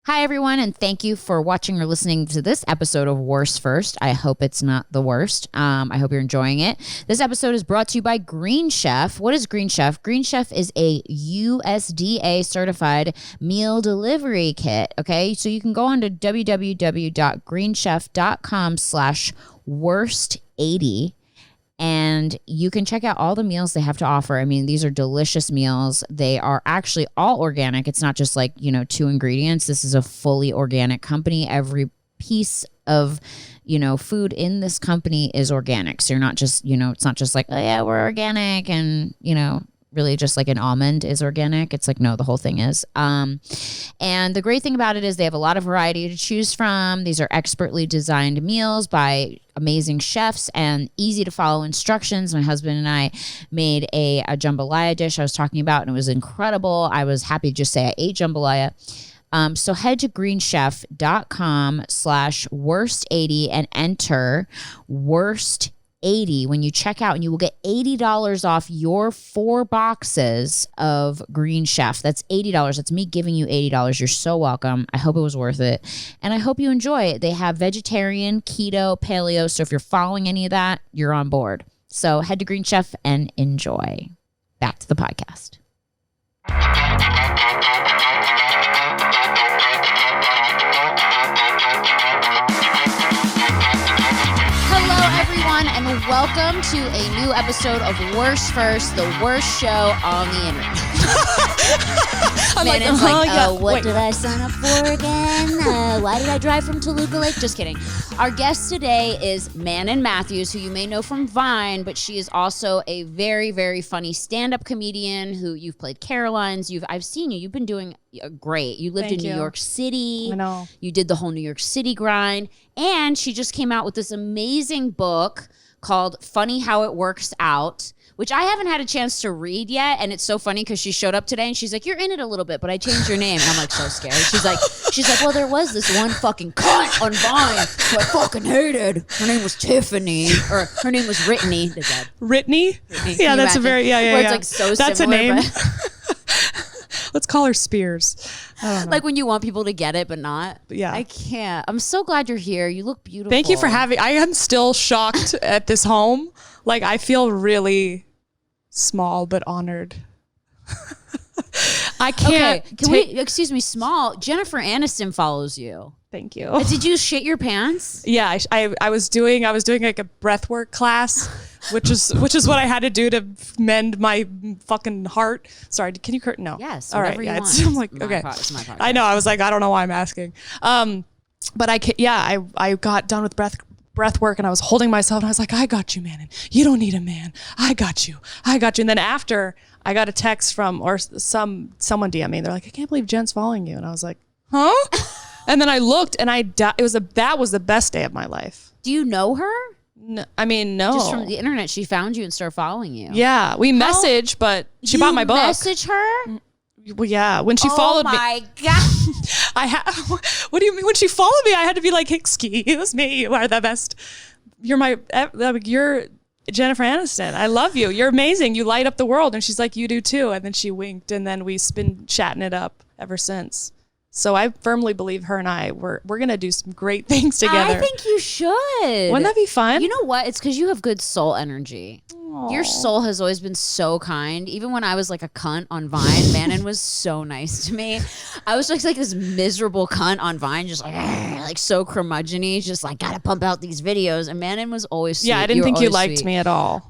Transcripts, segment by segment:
Hi, everyone, and thank you for watching or listening to this episode of Worst First. I hope it's not the worst. I hope you're enjoying it. This episode is brought to you by Green Chef. What is Green Chef? Green Chef is a USDA certified meal delivery kit, okay? So you can go on to www.greenchef.com/worst80 and you can check out all the meals they have to offer. I mean, these are delicious meals. They are actually all organic. It's not just like, two ingredients. This is a fully organic company. Every piece of, food in this company is organic. So you're not just, it's not just like, oh yeah, we're organic and, really just like an almond is organic. It's like, no, the whole thing is. And the great thing about it is they have a lot of variety to choose from. These are expertly designed meals by amazing chefs and easy to follow instructions. My husband and I made a jambalaya dish I was talking about, and it was incredible. I was happy to just say I ate jambalaya. So head to greenchef.com/worst80 and enter worst80 when you check out, and you will get $80 off your 4 boxes of Green Chef. That's $80. That's me giving you $80. You're so welcome. I hope it was worth it. And I hope you enjoy it. They have vegetarian, keto, paleo. So if you're following any of that, you're on board. So head to Green Chef and enjoy. Back to the podcast. And welcome to a new episode of Worst First, the worst show on the internet. What did I sign up for again? Why did I drive from Toluca Lake? Just kidding. Our guest today is Manon Mathews, who you may know from Vine, but she is also a very, very funny stand-up comedian who you've played Caroline's. I've seen you. You've been doing great. You lived in New York City. I know. You did the whole New York City grind. And she just came out with this amazing book called Funny How It Works Out, which I haven't had a chance to read yet. And it's so funny because she showed up today and she's like, you're in it a little bit, but I changed your name. And I'm like, so scared. She's like, well, there was this one fucking cunt on Vine who I fucking hated. Her name was Tiffany, or her name was Brittany. Brittany? Yeah, that's a very, yeah. Where it's like so that's similar. A name. Let's call her Spears. I don't know. Like when you want people to get it, but not. Yeah. I can't. I'm so glad you're here. You look beautiful. Thank you for having. I am still shocked at this home. Like, I feel really small but honored. I can't. Okay, excuse me, small. Jennifer Aniston follows you. Thank you. Did you shit your pants? Yeah, I was doing like a breathwork class, which is what I had to do to mend my fucking heart. Sorry, can you no? Yes. All right. Yeah. Want. I'm like, okay. It's my podcast. I know. I was like, I don't know why I'm asking. But I got done with breath work and I was holding myself and I was like, I got you, man. You don't need a man. I got you. And then after I got a text from someone DM me. They're like, I can't believe Jen's following you. And I was like, huh? And then I looked and that was the best day of my life. Do you know her? No, I mean, no. Just from the internet, she found you and started following you. Yeah, we messaged, but she bought my book. You message her? Well, yeah, when she followed me. Oh my God. What do you mean? When she followed me, I had to be like, excuse me, you are the best. You're Jennifer Aniston. I love you. You're amazing. You light up the world. And she's like, you do too. And then she winked and then we've been chatting it up ever since. So I firmly believe her and we're going to do some great things together. I think you should. Wouldn't that be fun? You know what? It's because you have good soul energy. Aww. Your soul has always been so kind. Even when I was like a cunt on Vine, Manon was so nice to me. I was like this miserable cunt on Vine, just like so curmudgeon-y, just like gotta pump out these videos. And Manon was always sweet. Yeah, I didn't think you liked me at all.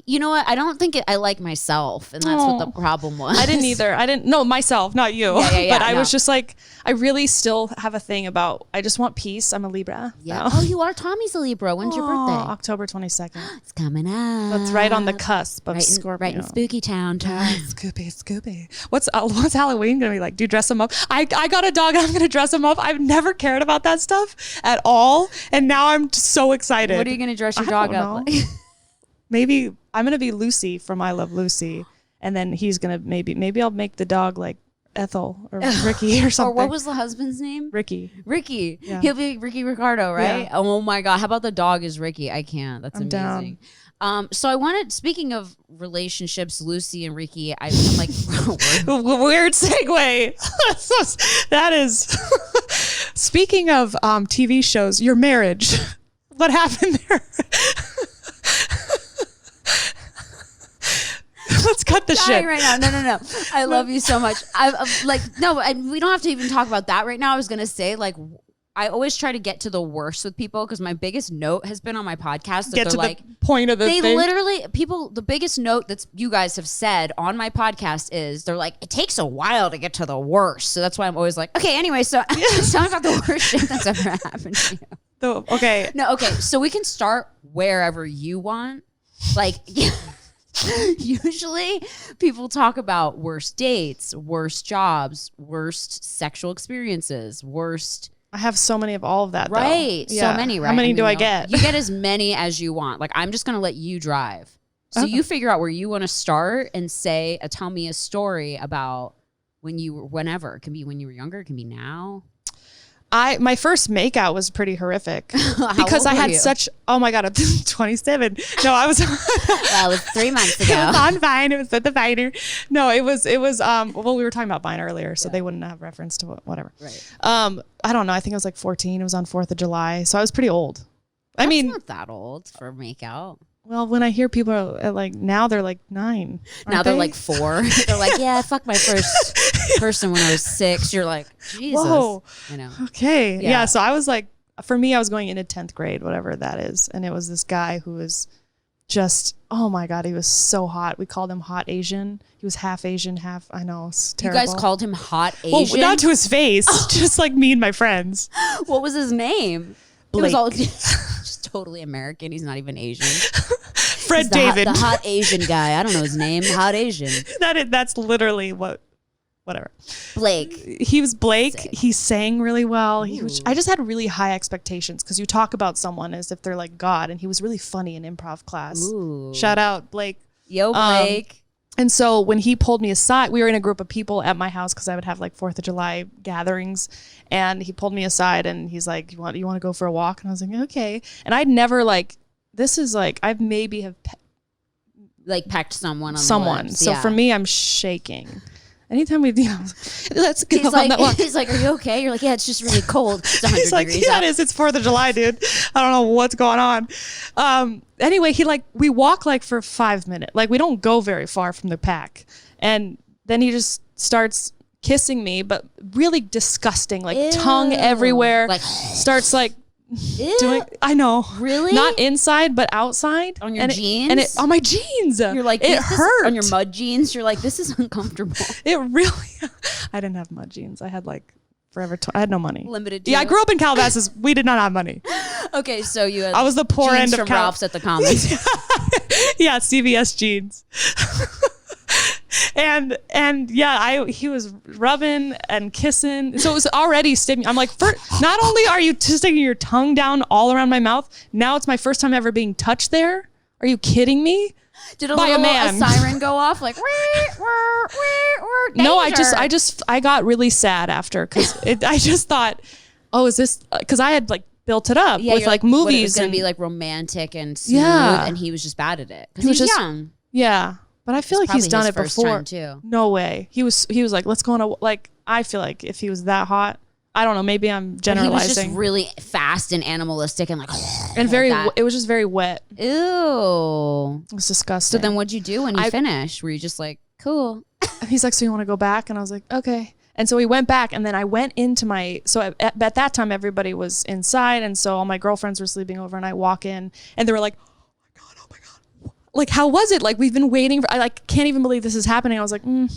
You know what? I don't think I like myself, and that's what the problem was. I didn't either. No, myself, not you. Yeah, but I was just like, I really still have a thing about, I just want peace. I'm a Libra. Yeah. Oh, you are? Tommy's a Libra. When's your birthday? October 22nd. It's coming up. That's right on the cusp of Scorpio. Right in Spooky Town. Scooby. What's Halloween gonna be like? Do you dress them up? I got a dog and I'm gonna dress him up. I've never cared about that stuff at all, and now I'm just so excited. What are you gonna dress your dog up like? Maybe I'm going to be Lucy from I Love Lucy. And then he's going to maybe I'll make the dog like Ethel or Ricky or something. Or what was the husband's name? Ricky. Yeah. He'll be Ricky Ricardo, right? Yeah. Oh my God. How about the dog is Ricky? I can't. That's amazing. So I wanted, speaking of relationships, Lucy and Ricky, I'm like, weird segue. That is, speaking of TV shows, your marriage, what happened there? Let's cut the shit right now. No. I love you so much. I'm like, no, we don't have to even talk about that right now. I was going to say, like, I always try to get to the worst with people because my biggest note has been on my podcast. Get to like, the point of the thing. Literally, the biggest note that you guys have said on my podcast is they're like, it takes a while to get to the worst. So that's why I'm always like, okay, anyway, so tell me about the worst shit that's ever happened to you. Okay. No, okay. So we can start wherever you want. Like, usually people talk about worst dates, worst jobs, worst sexual experiences, worst. I have so many of all of that, right? Though. Yeah. So many, right? How many do I get? You get as many as you want. Like, I'm just going to let you drive. So you figure out where you want to start and tell me a story about whenever. It can be when you were younger. It can be now. My first makeout was pretty horrific because I had oh my God, I'm 27. No, I was, that was 3 months ago. It was on Vine. It was at the Viner. No, it was, well, we were talking about Vine earlier, so they wouldn't have reference to whatever. Right. I don't know. I think I was like 14. It was on 4th of July. So I was pretty old. That's not that old for makeout. Well, when I hear people are like, now they're like 9. Now they're like 4. They're like, yeah, I fucked my first person when I was 6. You're like, Jesus. Whoa. You know. Okay. Yeah. So I was like, for me, I was going into 10th grade, whatever that is. And it was this guy who was just, oh my God, he was so hot. We called him Hot Asian. He was half Asian, half, I know, it's terrible. You guys called him Hot Asian? Well, not to his face, just like me and my friends. What was his name? Blake. It was all just totally American. He's not even Asian. Fred David. The hot Asian guy. I don't know his name. Hot Asian. That's literally whatever. Blake. He was Blake. Sick. He sang really well. I just had really high expectations because you talk about someone as if they're like God, and he was really funny in improv class. Ooh. Shout out Blake. Yo, Blake. And so when he pulled me aside, we were in a group of people at my house because I would have like 4th of July gatherings. And he pulled me aside and he's like, you want to go for a walk? And I was like, okay. And I'd never I've maybe have pecked someone on someone. The lips. So for me, I'm shaking. Anytime let's go on that walk. He's like, are you okay? You're like, yeah, it's just really cold. It's 100 He's like, degrees yeah, up. it is. It's 4th of July, dude. I don't know what's going on. Anyway, we walk like for 5 minutes. Like we don't go very far from the pack. And then he just starts kissing me, but really disgusting, like Ew. Tongue everywhere. Like starts like doing. I know. Really? Not inside, but outside. On your jeans? And on my jeans. You're like, it hurt. On your mud jeans, you're like, this is uncomfortable. It really, I didn't have mud jeans. I had like forever, I had no money. Limited. Yeah, I grew up in Calabasas. We did not have money. Okay, so you had I was the poor jeans end of from Ralph's at the Commons. Yeah, CVS jeans. And yeah, he was rubbing and kissing. So it was already I'm like, not only are you sticking your tongue down all around my mouth, now it's my first time ever being touched there. Are you kidding me? Did a siren go off like? No, I got really sad after because I just thought, oh, is this because I had like built it up with like movies. It was going to be like romantic and smooth, and he was just bad at it because he was just young. Yeah. But I feel like he's done it before. Too. No way. He was like, let's go on I feel like if he was that hot, I don't know, maybe I'm generalizing. But he was just really fast and animalistic and like and very it was just very wet. Ew. It was disgusting. So then what'd you do when you finished? Were you just like, cool? He's like, so you want to go back? And I was like, okay. And so we went back, and then I went into at that time everybody was inside, and so all my girlfriends were sleeping over, and I walk in and they were like, oh my God. Like, how was it? Like, we've been waiting I like can't even believe this is happening. I was like, And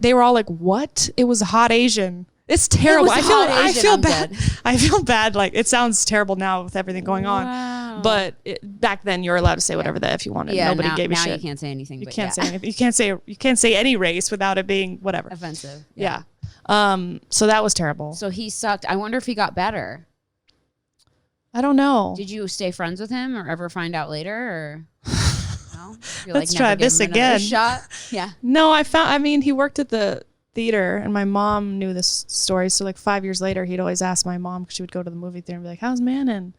they were all like, what? It was Hot Asian. It's terrible. I feel bad. I feel bad. Like, it sounds terrible now with everything going on. But back then you were allowed to say whatever if you wanted. Nobody gave a shit. Now you can't say anything. You can't say anything. You can't say any race without it being whatever. Offensive. Yeah. So that was terrible. So he sucked. I wonder if he got better. I don't know. Did you stay friends with him or ever find out later? Or no? Let's try this again. Shot. Yeah. No, he worked at the theater, and my mom knew this story. So like 5 years later, he'd always ask my mom, because she would go to the movie theater and be like, "How's Manon?"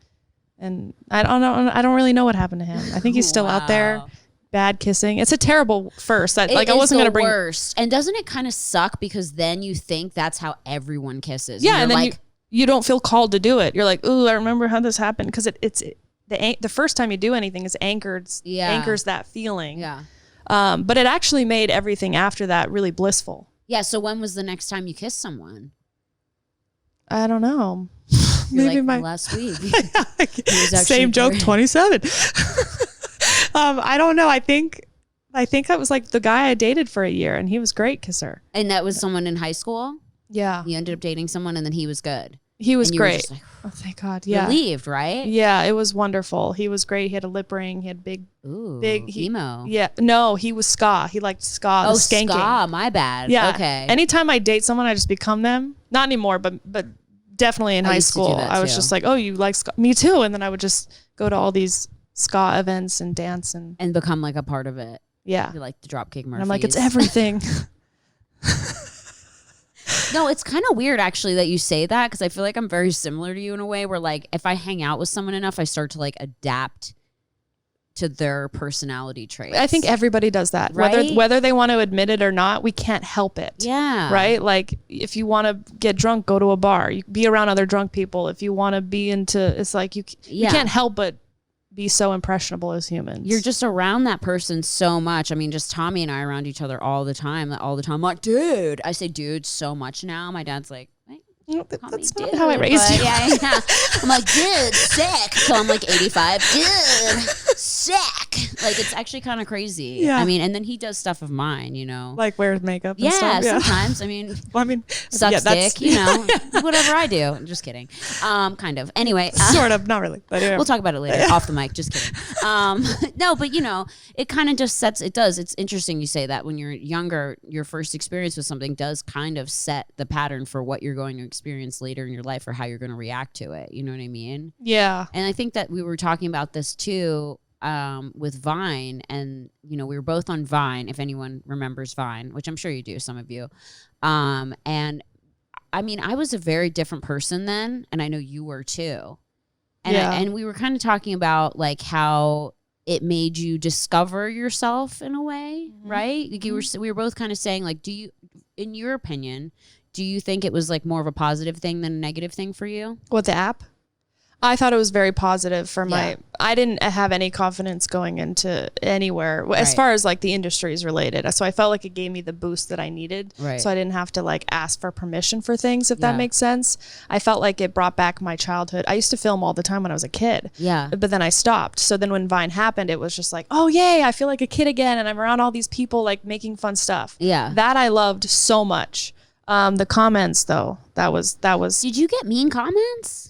And I don't know. I don't really know what happened to him. I think he's still out there. Bad kissing. It's a terrible first. I wasn't going to bring worst. And doesn't it kind of suck because then you think that's how everyone kisses? Yeah, and then like, you don't feel called to do it. You're like, "Ooh, I remember how this happened," because the first time you do anything is anchors that feeling. Yeah. But it actually made everything after that really blissful. Yeah. So when was the next time you kissed someone? I don't know. Maybe like last week. Same joke. 27. I don't know. I think that was like the guy I dated for a year, and he was a great kisser. And that was someone in high school? Yeah. You ended up dating someone, and then he was good. He was great. Like, oh, thank God. Yeah. Relieved, right? Yeah, it was wonderful. He was great. He had a lip ring. He had big emo. Yeah. No, he was ska. He liked ska. Oh, skanking. Ska. My bad. Yeah. Okay. Anytime I date someone, I just become them. Not anymore, but definitely in high school, I was just like, "Oh, you like ska?" Me too. And then I would just go to all these ska events and dance and become like a part of it. Yeah. You like the Dropkick Murphys. And I'm like, it's everything. No, it's kind of weird actually that you say that, because I feel like I'm very similar to you in a way where like if I hang out with someone enough, I start to like adapt to their personality traits. I think everybody does that. Right? Whether they want to admit it or not, we can't help it. Yeah. Right? Like if you want to get drunk, go to a bar. You be around other drunk people. If you want to be into, it's like you can't help but be so impressionable as humans. You're just around that person so much. I mean, just Tommy and I are around each other all the time. I'm like, dude. I say dude so much now. My dad's like, that's not how I raised you. Yeah. I'm like, dude, sick. So I'm like 85. Dude, sick. Like, it's actually kind of crazy. Yeah. I mean, and then he does stuff of mine, you know. Like wears makeup and stuff. Yeah, sometimes. I mean, sucks dick, you know. Whatever I do. I'm just kidding. Kind of. Anyway. Sort of. Not really. But we'll talk about it later. Off the mic. Just kidding. No, but, you know, it kind of just sets, it does. It's interesting you say that when you're younger, your first experience with something does kind of set the pattern for what you're going to experience later in your life or how you're going to react to it. You know what I mean? Yeah. And I think that we were talking about this too with Vine, and you know, we were both on Vine, if anyone remembers Vine, which I'm sure you do, some of you. And I mean, I was a very different person then, and I know you were too. And and we were kind of talking about like how it made you discover yourself in a way, right? Like we were both kind of saying like, do you, in your opinion, do you think it was like more of a positive thing than a negative thing for you? What, the app? I thought it was very positive for I didn't have any confidence going into anywhere as far as like the industry is related. So I felt like it gave me the boost that I needed. Right. So I didn't have to like ask for permission for things, if that makes sense. I felt like it brought back my childhood. I used to film all the time when I was a kid. Yeah. But then I stopped. So then when Vine happened, it was just like, oh yay, I feel like a kid again. And I'm around all these people like making fun stuff. Yeah. That I loved so much. The comments though, that was. Did you get mean comments?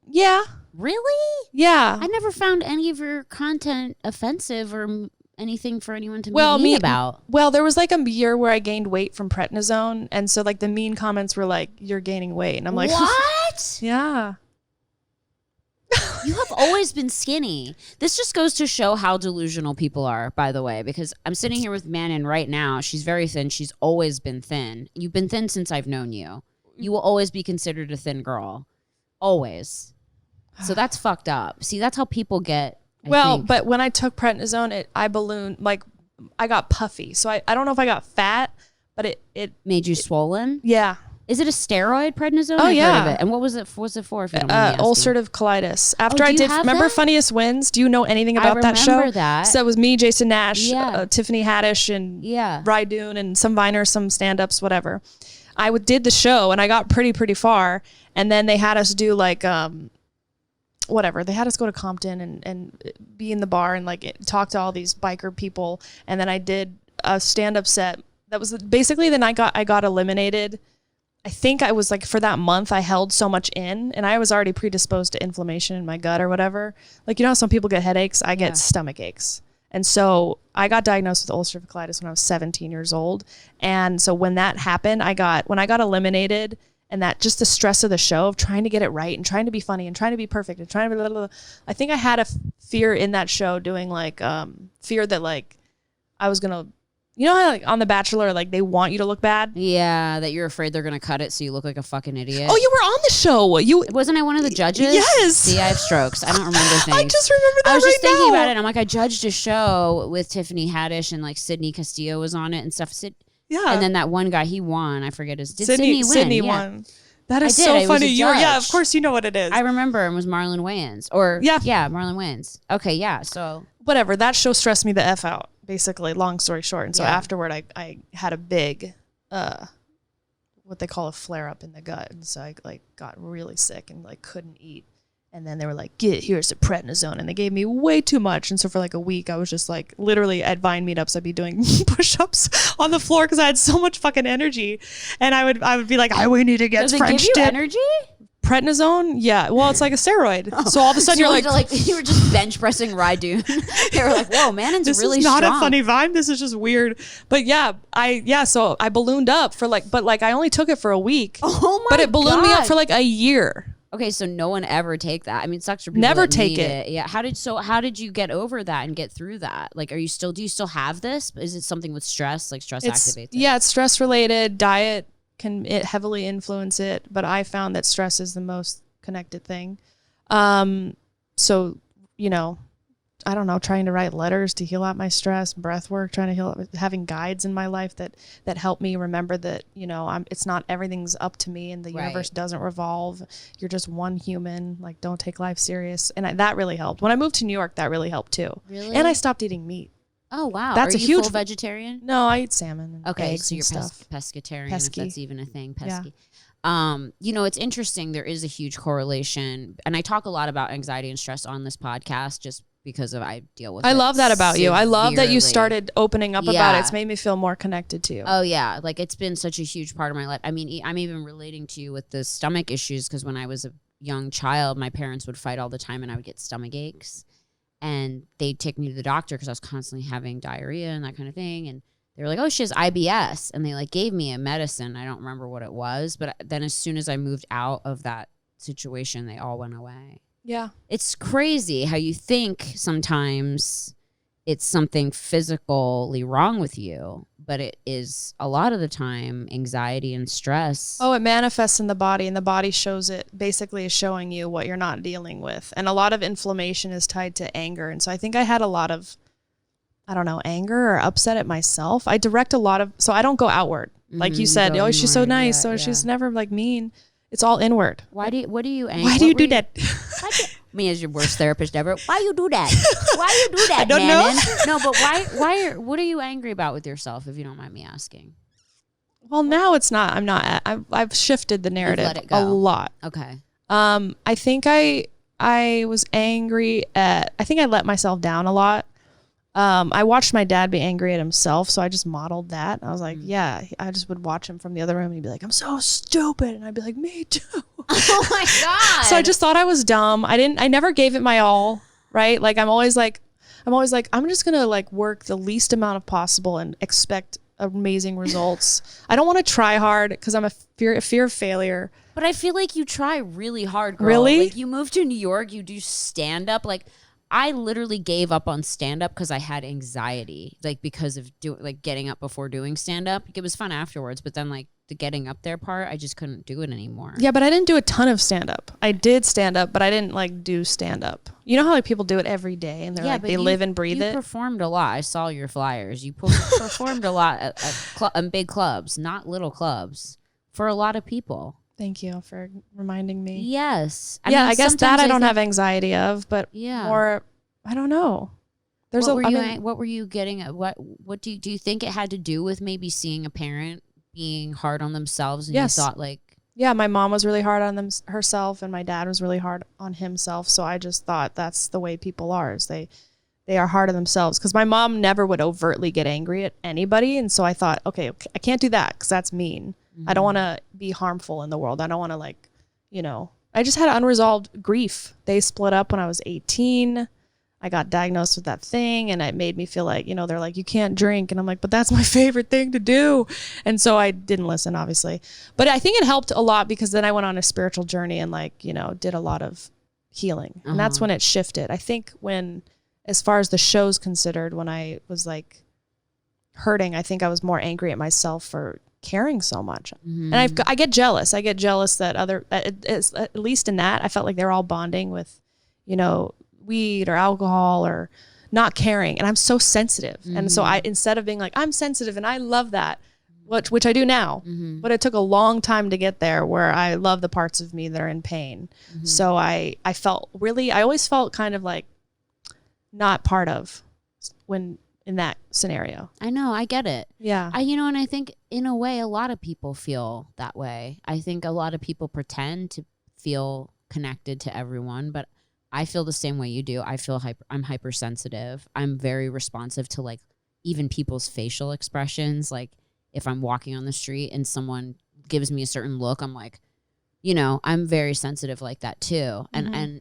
Yeah. Really? Yeah. I never found any of your content offensive or anything for anyone to be mean about. Well, there was like a year where I gained weight from prednisone, and so like the mean comments were like, "You're gaining weight," and I'm like, "What?" Yeah. You have always been skinny. This just goes to show how delusional people are, by the way, because I'm sitting here with Manon right now. She's very thin. She's always been thin. You've been thin since I've known you. You will always be considered a thin girl. Always. So that's fucked up. See, that's how people get. I think. But when I took prednisone, I ballooned, like I got puffy. So I don't know if I got fat, but it made you swollen? Yeah. Is it a steroid, prednisone? Oh, I've yeah. heard of it. And what was it for if you don't mind me asking? Ulcerative colitis. After do I you did, have remember that? Funniest Wins? Do you know anything about that show? I remember that. So it was me, Jason Nash, Yeah. Tiffany Haddish, and Yeah. Rydoon, and some Viners, some stand-ups, whatever. I did the show, and I got pretty far. And then they had us do like, whatever. They had us go to Compton and be in the bar and like talk to all these biker people. And then I did a stand-up set. That was basically the night I got eliminated. I think I was like, for that month, I held so much in, and I was already predisposed to inflammation in my gut or whatever. Like, you know how some people get headaches? I get stomach aches. And so I got diagnosed with ulcerative colitis when I was 17 years old. And so when that happened, when I got eliminated, and that just the stress of the show of trying to get it right and trying to be funny and trying to be perfect and trying to be blah, blah, blah. I think I had a fear in that show doing like, fear that like I was going to You know how like on The Bachelor, like they want you to look bad? Yeah, that you're afraid they're going to cut it so you look like a fucking idiot. Oh, you were on the show. Wasn't I one of the judges? Yes. See, I have strokes. I don't remember things. I just remember that I was just right thinking now. about it. I'm like, I judged a show with Tiffany Haddish and like Sydney Castillo was on it and stuff. Yeah. And then that one guy, he won. I forget his. Did Sydney win? Sydney Yeah. won. That is I did. so I was funny. a Yeah, of judge. course you know what it is. I remember it was Marlon Wayans. Yeah, Marlon Wayans. Okay, yeah. So whatever. That show stressed me the F out, basically, long story short. And so afterward, I had a big, what they call a flare up in the gut. And so I like got really sick and like couldn't eat. And then they were like, here's the prednisone. And they gave me way too much. And so for like a week, I was just like, literally at Vine meetups, I'd be doing push-ups on the floor because I had so much fucking energy. And I would be like, we need to get does it French give you dip. energy? Prednisone? Yeah. Well, it's like a steroid. So all of a sudden you're like you were just bench pressing Rydun. They were like, whoa, Manon's this really is not strong. a funny vibe. This is just weird. But so I ballooned up for but I only took it for a week. Oh my But it ballooned me up God. for like a year. Okay, so no one ever take that. I mean, it sucks for people Never that take need it. Yeah. How did you get over that and get through that? Like, do you still have this? Is it something with stress? Like stress activates it? Yeah, it's stress related. Diet can heavily influence it, but I found that stress is the most connected thing. So, I don't know, trying to write letters to heal out my stress, breath work, trying to heal, having guides in my life that help me remember that, it's not everything's up to me and the universe doesn't revolve. You're just one human. Like, don't take life serious. And that really helped. When I moved to New York, that really helped too. Really? And I stopped eating meat. Oh, wow. That's Are a you huge full vegetarian? No, I eat salmon and Okay, eggs so you're and stuff. pescatarian, Pesky. if that's even a thing. Yeah. Pesky. It's interesting. There is a huge correlation. And I talk a lot about anxiety and stress on this podcast just because I deal with it. I love that about you. I love that you severely. started opening up about Yeah. it. It's made me feel more connected to you. Oh yeah, like it's been such a huge part of my life. I mean, I'm even relating to you with the stomach issues because when I was a young child, my parents would fight all the time and I would get stomach aches. And they'd take me to the doctor because I was constantly having diarrhea and that kind of thing. And they were like, oh, she has IBS. And they like gave me a medicine. I don't remember what it was. But then as soon as I moved out of that situation, they all went away. Yeah. It's crazy how you think sometimes it's something physically wrong with you, but it is a lot of the time anxiety and stress. Oh, it manifests in the body, and the body shows it, basically is showing you what you're not dealing with. And a lot of inflammation is tied to anger. And so I think I had a lot of, anger or upset at myself. I direct a lot of, so I don't go outward. Like you said, oh, she's so nice. So she's never like mean. It's all inward. What do you Why do you do that? Me as your worst therapist ever. Why you do that? Why you do that, I don't Manon? know. No, but what are you angry about with yourself, if you don't mind me asking? Well, now it's not. I'm not. I've shifted the narrative let it go. a lot. Okay. I think I was angry at. I think I let myself down a lot. I watched my dad be angry at himself, so I just modeled that. I was like, yeah, I just would watch him from the other room and he'd be like, I'm so stupid. And I'd be like, me too. Oh my God. So I just thought I was dumb. I never gave it my all, right? Like, I'm always like, I'm just going to like work the least amount of possible and expect amazing results. I don't want to try hard because I'm a fear of failure. But I feel like you try really hard, girl. Really? Like you moved to New York, you do stand up. Like I literally gave up on stand up because I had anxiety, like because of getting up before doing stand up. It was fun afterwards, but then like the getting up there part, I just couldn't do it anymore. Yeah, but I didn't do a ton of stand up. I did stand up, but I didn't like do stand up. You know how like people do it every day and they're like they live and breathe it. You performed a lot. I saw your flyers. You performed a lot at big clubs, not little clubs, for a lot of people. Thank you for reminding me. Yes. I guess that I don't have anxiety of, but more, I don't know. There's what were you getting at? What do you think it had to do with maybe seeing a parent being hard on themselves and you thought like, yeah, my mom was really hard on herself and my dad was really hard on himself. So I just thought that's the way people are, is they are hard on themselves. Because my mom never would overtly get angry at anybody. And so I thought, okay, I can't do that because that's mean. I don't want to be harmful in the world. I don't want to I just had unresolved grief. They split up when I was 18. I got diagnosed with that thing and it made me feel like, they're like, you can't drink. And I'm like, but that's my favorite thing to do. And so I didn't listen, obviously. But I think it helped a lot because then I went on a spiritual journey and did a lot of healing. And that's when it shifted. I think as far as the show's considered, when I was like, hurting, I think I was more angry at myself for caring so much. And I get jealous. I get jealous that at least in that, I felt like they're all bonding with, you know, weed or alcohol or not caring. And I'm so sensitive. And so instead of being like, I'm sensitive and I love that, which I do now, but it took a long time to get there where I love the parts of me that are in pain. So I always felt kind of like not part of when in that scenario. I know, I get it. Yeah. And I think in a way, a lot of people feel that way. I think a lot of people pretend to feel connected to everyone, but I feel the same way you do. I'm hypersensitive. I'm very responsive to like even people's facial expressions. Like if I'm walking on the street and someone gives me a certain look, I'm like, I'm very sensitive like that too. And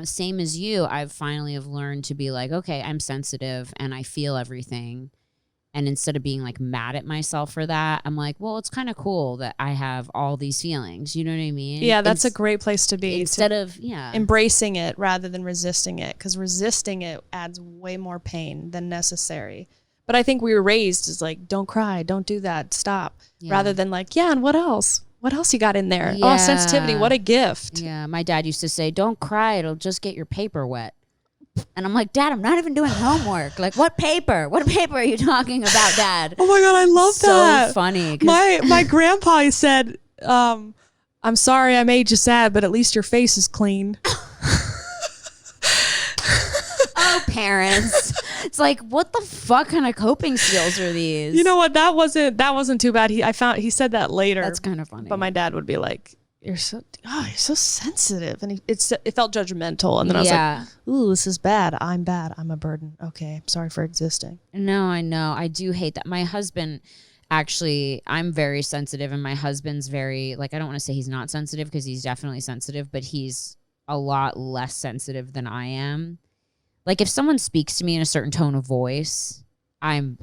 same as you, I've finally have learned to be like, okay, I'm sensitive and I feel everything. And instead of being like mad at myself for that, I'm like, well, it's kind of cool that I have all these feelings. You know what I mean? Yeah, that's a great place to be. Instead of embracing it rather than resisting it, because resisting it adds way more pain than necessary. But I think we were raised as like, don't cry, don't do that, stop. Rather than like, and what else? What else you got in there? Yeah. Oh, sensitivity, what a gift. Yeah, my dad used to say, don't cry, it'll just get your paper wet. And I'm like, Dad, I'm not even doing homework. Like, what paper? What paper are you talking about, Dad? Oh my God, I love that. So funny. My grandpa said, I'm sorry I made you sad, but at least your face is clean. Oh, parents. It's like, what the fuck kind of coping skills are these? You know what? That wasn't too bad. He said that later. That's kind of funny. But my dad would be like, you're so sensitive. And it felt judgmental. And then I was like, ooh, this is bad. I'm bad. I'm a burden. Okay. I'm sorry for existing. No, I know. I do hate that. My husband, actually, I'm very sensitive, and my husband's very, like, I don't want to say he's not sensitive because he's definitely sensitive, but he's a lot less sensitive than I am. Like if someone speaks to me in a certain tone of voice, I'm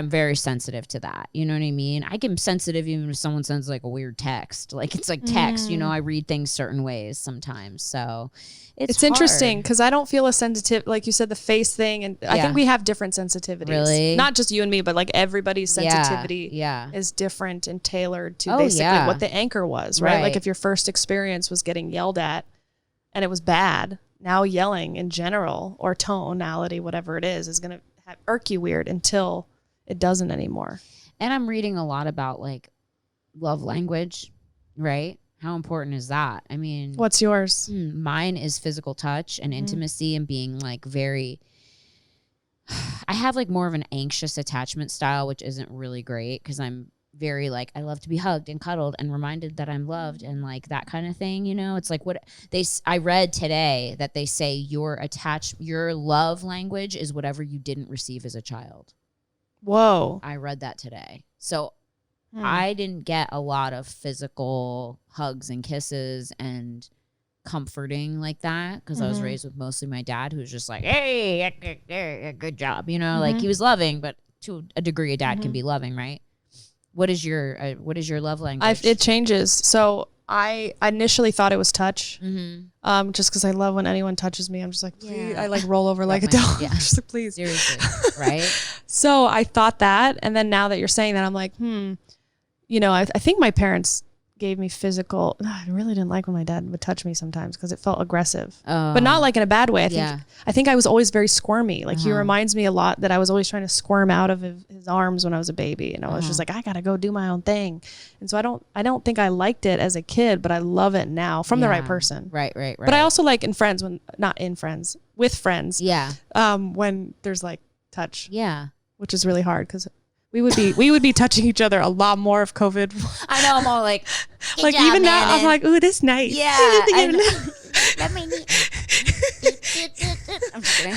very sensitive to that. You know what I mean? I get sensitive even if someone sends like a weird text. Like it's like text, I read things certain ways sometimes. So it's interesting because I don't feel a sensitive, like you said, the face thing. And I think we have different sensitivities. Really? Not just you and me, but like everybody's sensitivity is different and tailored to basically what the anchor was, right? Like if your first experience was getting yelled at and it was bad, now yelling in general or tonality, whatever it is going to irk you weird until it doesn't anymore. And I'm reading a lot about like love language, right? How important is that? I mean, what's yours? Mine is physical touch and intimacy and being like very, I have like more of an anxious attachment style, which isn't really great because I'm very like, I love to be hugged and cuddled and reminded that I'm loved and like that kind of thing. It's like what I read today that they say your love language is whatever you didn't receive as a child. Whoa. I read that today. So I didn't get a lot of physical hugs and kisses and comforting like that because I was raised with mostly my dad who was just like, hey, good job. Like he was loving, but to a degree a dad can be loving, right? What is your love language? It changes. So I initially thought it was touch, just because I love when anyone touches me. I'm just like, please. I like roll over like a dog. Yeah. Just like, please. Seriously, right? So I thought that, and then now that you're saying that, I'm like, I think my parents gave me physical. I really didn't like when my dad would touch me sometimes because it felt aggressive, but not like in a bad way. I think I was always very squirmy. Like he reminds me a lot that I was always trying to squirm out of his arms when I was a baby, and I was just like, I gotta go do my own thing. And so I don't think I liked it as a kid, but I love it now from the right person. Right. But I also like with friends. Yeah. When there's like touch. Yeah. Which is really hard because we would be touching each other a lot more if COVID. I know. I'm all like, like job, even now, I'm like, ooh, this nice. Yeah. Let me. I'm just kidding.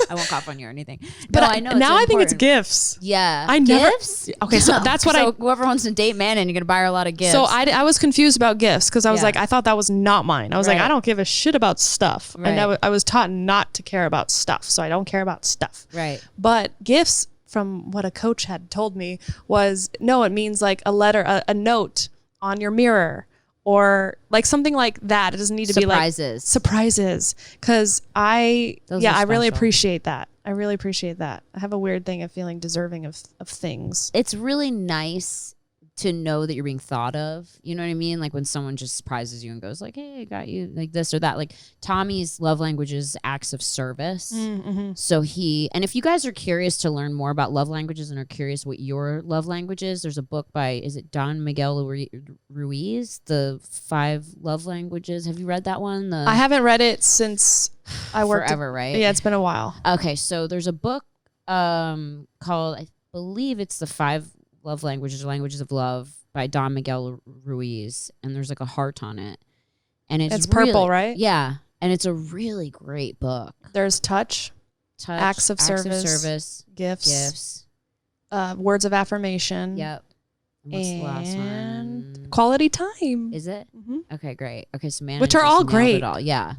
I won't cough on you or anything. But I know now. I think it's gifts. Yeah. Gifts. Okay, so that's what whoever wants to date Manon, you're gonna buy her a lot of gifts. So I was confused about gifts because I was like, I thought that was not mine. I was like, I don't give a shit about stuff, and I was taught not to care about stuff, so I don't care about stuff. Right. But gifts, from what a coach had told me, was no. It means like a letter, a note on your mirror. Or like something like that. It doesn't need to be like surprises. Because I really appreciate that. I really appreciate that. I have a weird thing of feeling deserving of things. It's really nice to know that you're being thought of. You know what I mean? Like when someone just surprises you and goes like, hey, I got you like this or that. Like Tommy's love language is acts of service. Mm-hmm. So and if you guys are curious to learn more about love languages and are curious what your love language is, there's a book by, is it Don Miguel Ruiz, The 5 Love Languages. Have you read that one? I haven't read it since I worked forever, right? Yeah, it's been a while. Okay, so there's a book called, I believe it's The 5 Love Languages or Languages of Love by Don Miguel Ruiz, and there's like a heart on it, and it's purple, really, right? Yeah, and it's a really great book. There's touch, acts of service, gifts, words of affirmation. Yep. And what's the last one? Quality time. Is it? Mm-hmm. Okay, great. Okay, so man, which are all great. Yeah.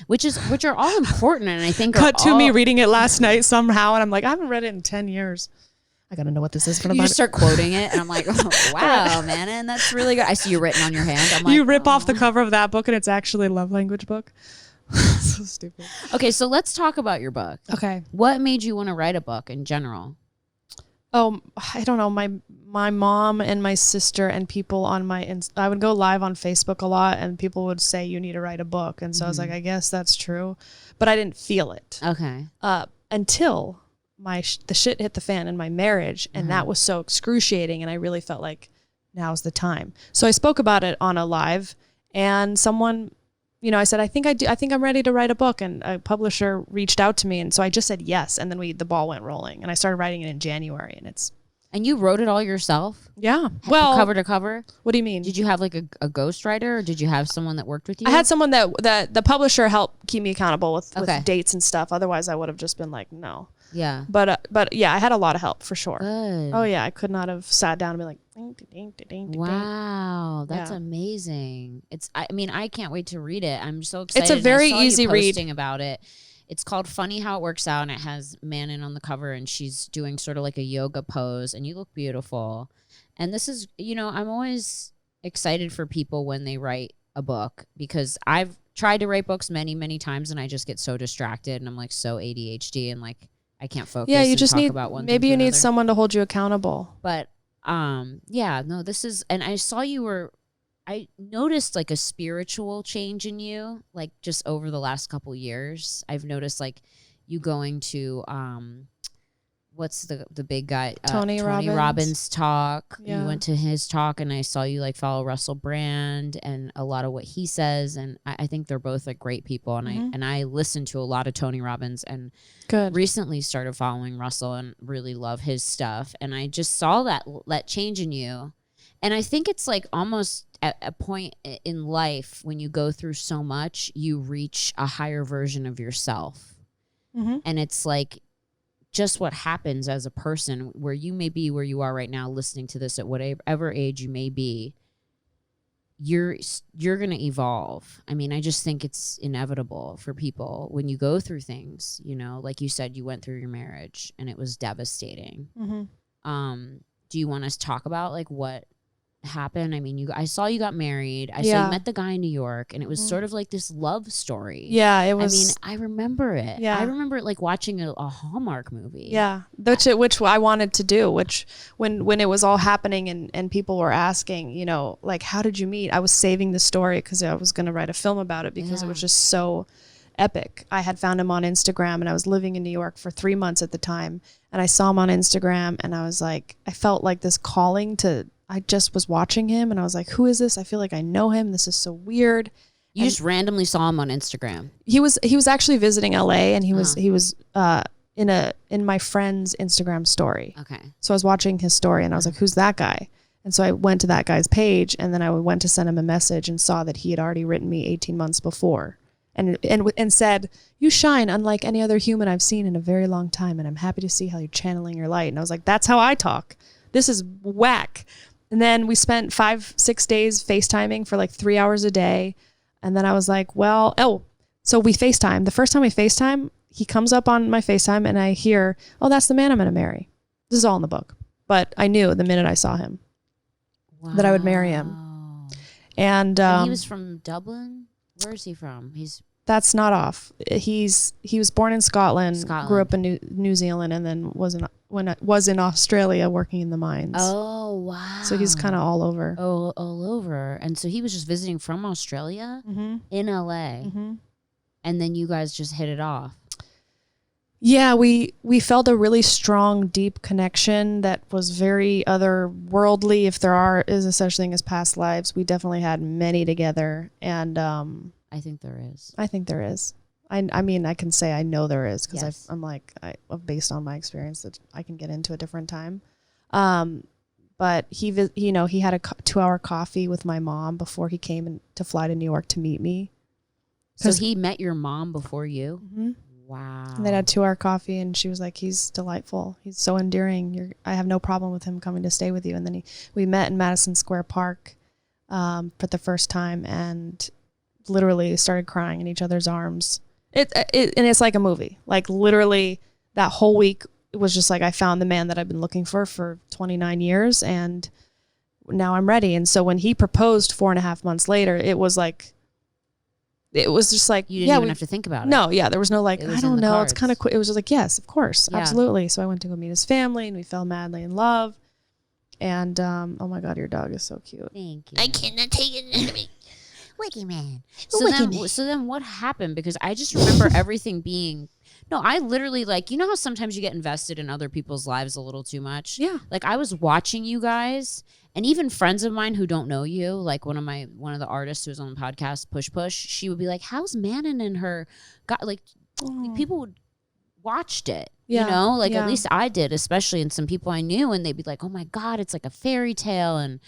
Which are all important, and I think cut to me reading it last night somehow, and I'm like, I haven't read it in 10 years. I gotta know what this is for the. You just start quoting it, and I'm like, oh, wow, man, and that's really good. I see you written on your hand. I'm like, you rip off the cover of that book, and it's actually a love language book. So stupid. Okay, so let's talk about your book. Okay, what made you want to write a book in general? Oh, I don't know. My mom and my sister and people on I would go live on Facebook a lot, and people would say you need to write a book, and so I was like, I guess that's true, but I didn't feel it. Okay. Until the shit hit the fan in my marriage, and that was so excruciating, and I really felt like now's the time. So I spoke about it on a live, and someone, I said, I think I'm ready to write a book, and a publisher reached out to me, and so I just said yes, and then the ball went rolling, and I started writing it in January, and you wrote it all yourself? Yeah. Well, cover to cover? What do you mean? Did you have like a ghostwriter, or did you have someone that worked with you? I had someone that the publisher helped keep me accountable with dates and stuff. Otherwise, I would have just been like, no. Yeah. But yeah, I had a lot of help for sure. Good. Oh yeah, I could not have sat down and been like, ding, ding, ding, ding, ding. Wow, that's amazing. I can't wait to read it. I'm so excited. It's a very easy read. About it. It's called Funny How It Works Out, and it has Manon on the cover, and she's doing sort of like a yoga pose, and you look beautiful. And this is, I'm always excited for people when they write a book, because I've tried to write books many, many times, and I just get so distracted, and I'm like so ADHD, and like I can't focus. Yeah, you just need, about one maybe you need another. someone to hold you accountable. But yeah, no, this is, and I saw I noticed like a spiritual change in you, like just over the last couple years. I've noticed like you going to, what's the big guy? Tony Robbins talk. Yeah. You went to his talk, and I saw you like follow Russell Brand and a lot of what he says. And I think they're both like great people. And I listen to a lot of Tony Robbins, and recently started following Russell and really love his stuff. And I just saw that change in you. And I think it's like almost at a point in life when you go through so much, you reach a higher version of yourself. Mm-hmm. And it's like just what happens as a person, where you may be where you are right now listening to this at whatever age you may be, you're going to evolve. I just think it's inevitable for people when you go through things, like you said, you went through your marriage and it was devastating. Mm-hmm. Do you want us to talk about like what happened? I saw you got married. I saw you met the guy in New York, and it was sort of like this love story. Yeah, it was. I remember it. Yeah, I remember it like watching a Hallmark movie. Yeah, which I wanted to do. Which when it was all happening and people were asking, like, how did you meet? I was saving the story because I was going to write a film about it, because it was just so epic. I had found him on Instagram, and I was living in New York for 3 months at the time, and I saw him on Instagram, and I was like, I felt like this calling to. I just was watching him, and I was like, who is this? I feel like I know him. This is so weird. You just randomly saw him on Instagram. He was actually visiting LA, and he was in my friend's Instagram story. Okay. So I was watching his story, and I was like, who's that guy? And so I went to that guy's page, and then I went to send him a message and saw that he had already written me 18 months before. And said, you shine unlike any other human I've seen in a very long time, and I'm happy to see how you're channeling your light. And I was like, that's how I talk. This is whack. And then we spent 5-6 days FaceTiming for like 3 hours a day. And then I was like, so we FaceTime. The first time we FaceTime, he comes up on my FaceTime, and I hear, oh, that's the man I'm going to marry. This is all in the book. But I knew the minute I saw him that I would marry him. And he was from Dublin? Where is he from? That's not off. He was born in Scotland, grew up in New Zealand, and then was in Australia working in the mines. Oh, wow. So he's kind of all over. Oh, all over. And so he was just visiting from Australia in LA. And then you guys just hit it off. Yeah, we felt a really strong, deep connection that was very otherworldly. If there is a such thing as past lives, we definitely had many together. And I think there is. I think there is. I mean, I can say I know there is because Yes. I'm like, based on my experience that I can get into a different time. But he had a 2-hour coffee with my mom before he came to fly to New York to meet me. So he met your mom before you? Mm-hmm. Wow. And they had 2-hour coffee, and she was like, he's delightful. He's so endearing. I have no problem with him coming to stay with you. And then we met in Madison Square Park for the first time, and literally started crying in each other's arms. And it's like a movie. Like literally that whole week, it was just like I found the man that I've been looking for 29 years, and now I'm ready. And so when he proposed 4.5 months later, it was just like, you didn't even have to think about it. No, yeah, there was no like, It was I don't in the know. cards. It's kind of quick. It was just like, yes, of course, Yeah. absolutely. So I went to go meet his family, and we fell madly in love. And oh my God, your dog is so cute. Thank you. I cannot take it into me. Wiki man. So then what happened? Because I just remember everything being, no, I literally like, you know how sometimes you get invested in other people's lives a little too much? Yeah. Like I was watching you guys, and even friends of mine who don't know you, like one of the artists who was on the podcast, Push, she would be like, how's Manon and her got like people would watched it. Yeah, you know, like yeah. at least I did, especially in some people I knew, and they'd be like, oh my God, it's like a fairy tale. And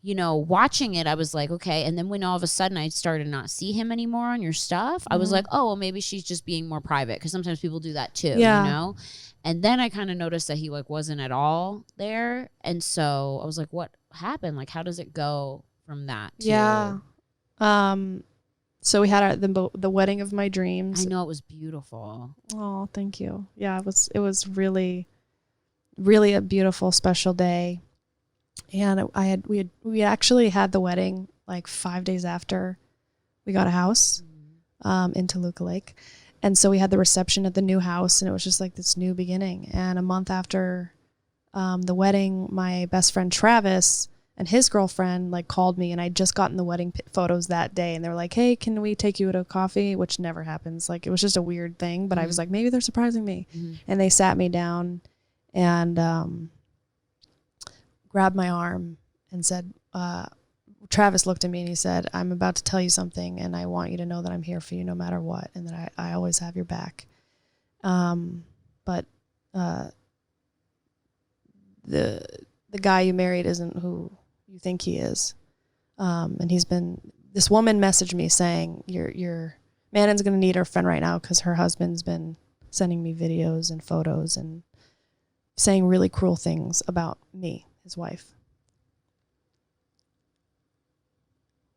you know, watching it, I was like, okay. And then when all of a sudden I started to not see him anymore on your stuff, I was like, oh, well, maybe she's just being more private, because sometimes people do that too, Yeah. you know? And then I kind of noticed that he like wasn't at all there. And so I was like, what happened? Like, how does it go from that to... Yeah. So we had the wedding of my dreams. I know, it was beautiful. Oh, thank you. Yeah, it was really, really a beautiful, special day. And we actually had the wedding like 5 days after we got a house in Toluca Lake. And so we had the reception at the new house, and it was just like this new beginning. And a month after the wedding, my best friend Travis and his girlfriend like called me, and I'd just gotten the wedding photos that day, and they were like, hey, can we take you to a coffee? Which never happens. Like, it was just a weird thing, but I was like, maybe they're surprising me. And they sat me down and grabbed my arm and said, Travis looked at me and he said, I'm about to tell you something, and I want you to know that I'm here for you no matter what, and that I always have your back. But the guy you married isn't who you think he is. And this woman messaged me saying, your Manon's going to need her friend right now, because her husband's been sending me videos and photos and saying really cruel things about me, his wife.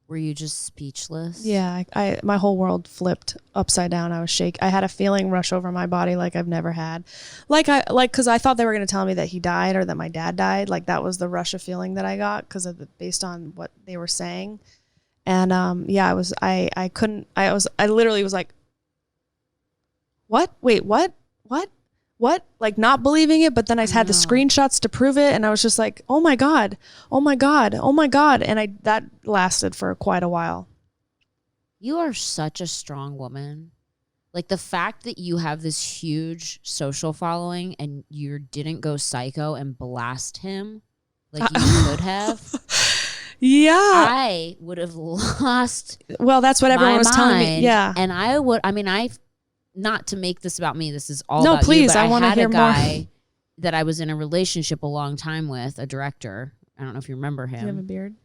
Were you just speechless? Yeah, my whole world flipped upside down. I was shaking. I had a feeling rush over my body like I've never had. Because I thought they were going to tell me that he died or that my dad died. Like, that was the rush of feeling that I got based on what they were saying. And I literally was like, what? Wait, what? Like, not believing it, but then I had the screenshots to prove it, and I was just like, oh my God. And that lasted for quite a while. You are such a strong woman. Like, the fact that you have this huge social following and you didn't go psycho and blast him like you could have. Yeah. I would have lost. Well, that's what everyone was telling me. Yeah. And not to make this about me, this is all no, about please, you, but I want to had hear a guy more. that I was in a relationship a long time with, a director. I don't know if you remember him. Does he have a beard?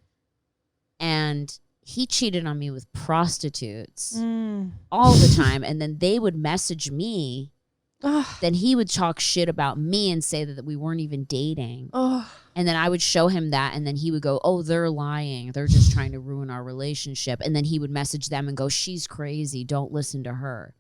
And he cheated on me with prostitutes all the time. And then they would message me. Then he would talk shit about me and say that we weren't even dating. And then I would show him that, and then he would go, oh, they're lying. They're just trying to ruin our relationship. And then he would message them and go, she's crazy. Don't listen to her.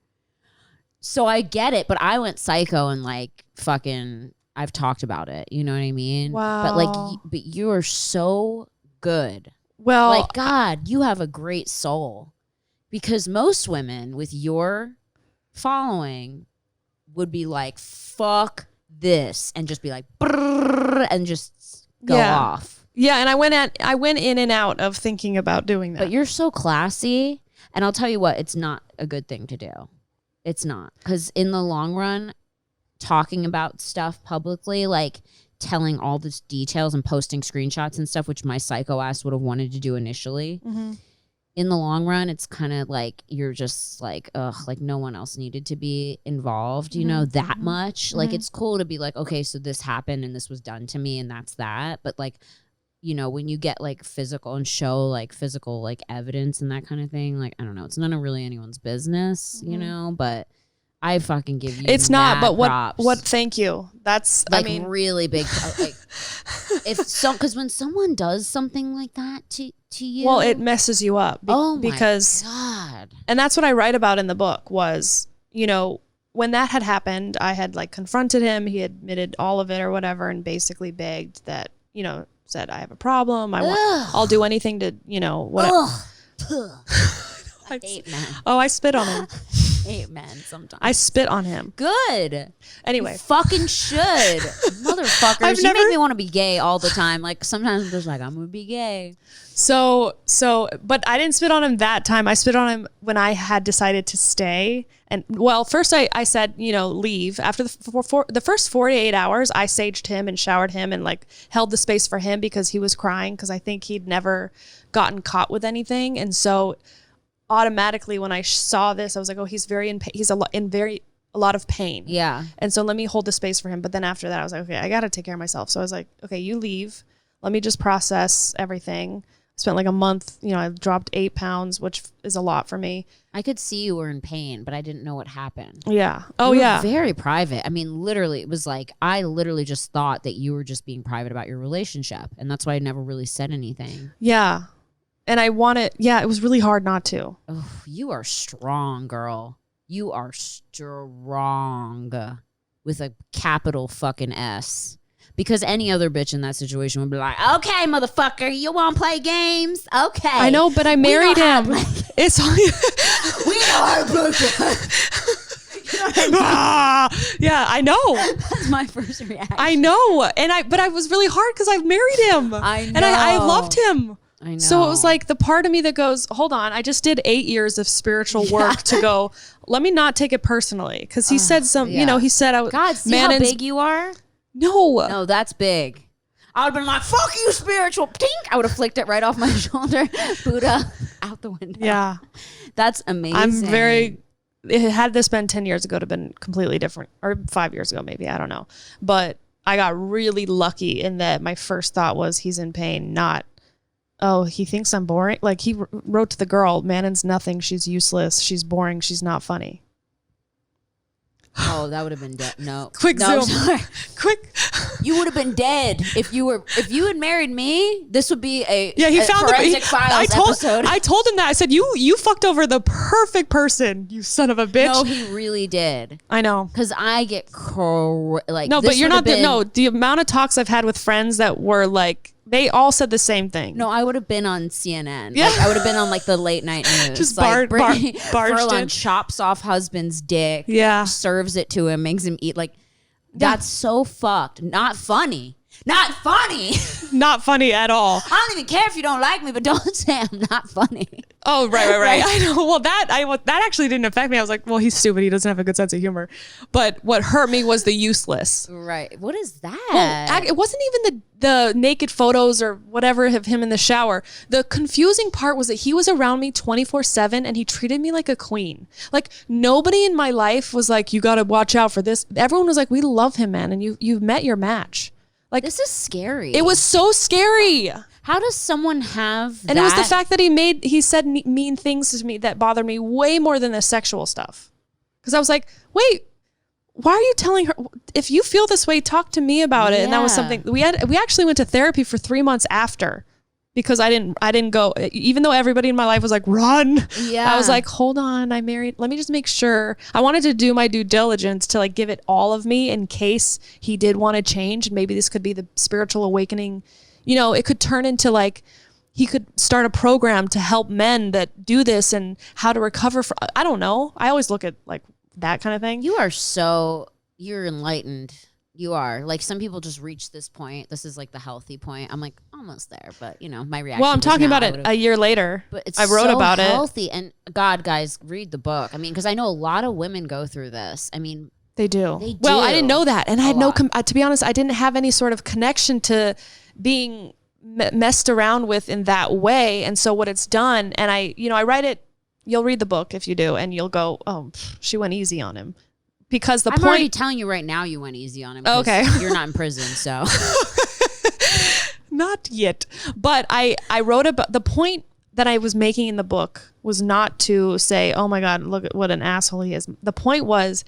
So I get it, but I went psycho and like fucking, I've talked about it. You know what I mean? Wow. But you are so good. Well, Like, God, you have a great soul, Because most women with your following would be like, fuck this, and just be like, brrr, and just go off. Yeah, and I went in and out of thinking about doing that. But you're so classy, and I'll tell you what, it's not a good thing to do. It's not. Because in the long run, talking about stuff publicly, like telling all the details and posting screenshots and stuff, which my psycho ass would have wanted to do initially, in the long run, it's kind of like you're just like, ugh, like no one else needed to be involved, you know, that much. Like it's cool to be like, okay, so this happened and this was done to me and that's that. But like, you know, when you get like physical and show like physical like evidence and that kind of thing, like, I don't know, it's none of really anyone's business, you know, but I fucking give you it's not, but props. what thank you. That's like, I mean, really big. Like if so, because when someone does something like that to you, well, it messes you up. Because God. And that's what I write about in the book was, you know, when that had happened, I had like confronted him. He admitted all of it or whatever, and basically begged that, you know, said I have a problem. I'll do anything to, you know, whatever. I hate men. Oh, I spit on him. Hate men sometimes. I spit on him. Good. Anyway. You fucking should. Motherfuckers. You make me want to be gay all the time. Like sometimes I'm just like, I'm going to be gay. So, but I didn't spit on him that time. I spit on him when I had decided to stay. And well, first I said, you know, leave. After the first 48 hours, I saged him and showered him and like held the space for him because he was crying because I think he'd never gotten caught with anything. And so automatically when I saw this, I was like, oh, he's very in pain. He's a lot of pain. Yeah. And so let me hold the space for him. But then after that, I was like, okay, I got to take care of myself. So I was like, okay, you leave. Let me just process everything. Spent like a month, you know, I dropped 8 pounds, which is a lot for me. I could see you were in pain, but I didn't know what happened. Yeah. Oh, you were yeah. very private. I mean, literally, it was like, I literally just thought that you were just being private about your relationship. And that's why I never really said anything. Yeah. And it was really hard not to. Oh, you are strong, girl. You are strong with a capital fucking S. Because any other bitch in that situation would be like, okay, motherfucker, you want to play games? Okay. I know, but I married him. It's we know how to play. Yeah, I know. That's my first reaction. I know. But I was really hard because I've married him. I know. And I loved him. I know. So it was like the part of me that goes, hold on, I just did 8 years of spiritual work to go, let me not take it personally. Because he said you know, he said, God, see how big you are? No, that's big. I would have been like, fuck you, spiritual. Tink. I would have flicked it right off my shoulder. Buddha out the window. Yeah. That's amazing. Had this been 10 years ago, it would have been completely different. Or 5 years ago, maybe. I don't know. But I got really lucky in that my first thought was he's in pain, not, oh, he thinks I'm boring. Like he wrote to the girl, Manon's nothing. She's useless. She's boring. She's not funny. Oh, that would have been dead. No. Quick no, zoom. Sorry. Quick. You would have been dead if you had married me. This would be he found Forensic Files episode. I told him that. I said, you fucked over the perfect person, you son of a bitch. No, he really did. I know. Because I get like no, but you're not the amount of talks I've had with friends that were like, they all said the same thing. No, I would have been on CNN. Yeah. Like, I would have been on like the late night news. Just like Brittany barged Furlan in. chops off husband's dick. Yeah. Serves it to him, makes him eat. Like, that's so fucked. Not funny. Not funny. Not funny at all. I don't even care if you don't like me, but don't say I'm not funny. Oh, right. I know. Well, that actually didn't affect me. I was like, well, he's stupid. He doesn't have a good sense of humor. But what hurt me was the useless. Right. What is that? Well, it wasn't even the naked photos or whatever of him in the shower. The confusing part was that he was around me 24/7 and he treated me like a queen. Like nobody in my life was like, you got to watch out for this. Everyone was like, we love him, man. And you've met your match. Like, this is scary. It was so scary. How does someone have that? And it was the fact that he said mean things to me that bothered me way more than the sexual stuff. Because I was like, wait, why are you telling her? If you feel this way, talk to me about it. And that was something we actually went to therapy for 3 months after. Because I didn't go, even though everybody in my life was like, run. Yeah. I was like, hold on, I married. Let me just make sure. I wanted to do my due diligence to like give it all of me in case he did want to change. And maybe this could be the spiritual awakening. You know, it could turn into like he could start a program to help men that do this and how to recover from, I don't know. I always look at like that kind of thing. You're enlightened. You are. Like, some people just reach this point. This is like the healthy point. I'm like almost there, but you know, my reaction. Well, I'm talking about it a year later. But it's I wrote so about healthy. And God, guys, read the book. I mean, because I know a lot of women go through this. I mean, They do. They Well, I do. didn't know that. And I had A lot. to be honest, I didn't have any sort of connection to being messed around with in that way. And so what it's done, and I write it, you'll read the book if you do, and you'll go, oh, she went easy on him. Because I'm already telling you right now, you went easy on him. 'Cause Okay. You're not in prison, so. Not yet. But I wrote about the point that I was making in the book was not to say, oh my God, look at what an asshole he is. The point was,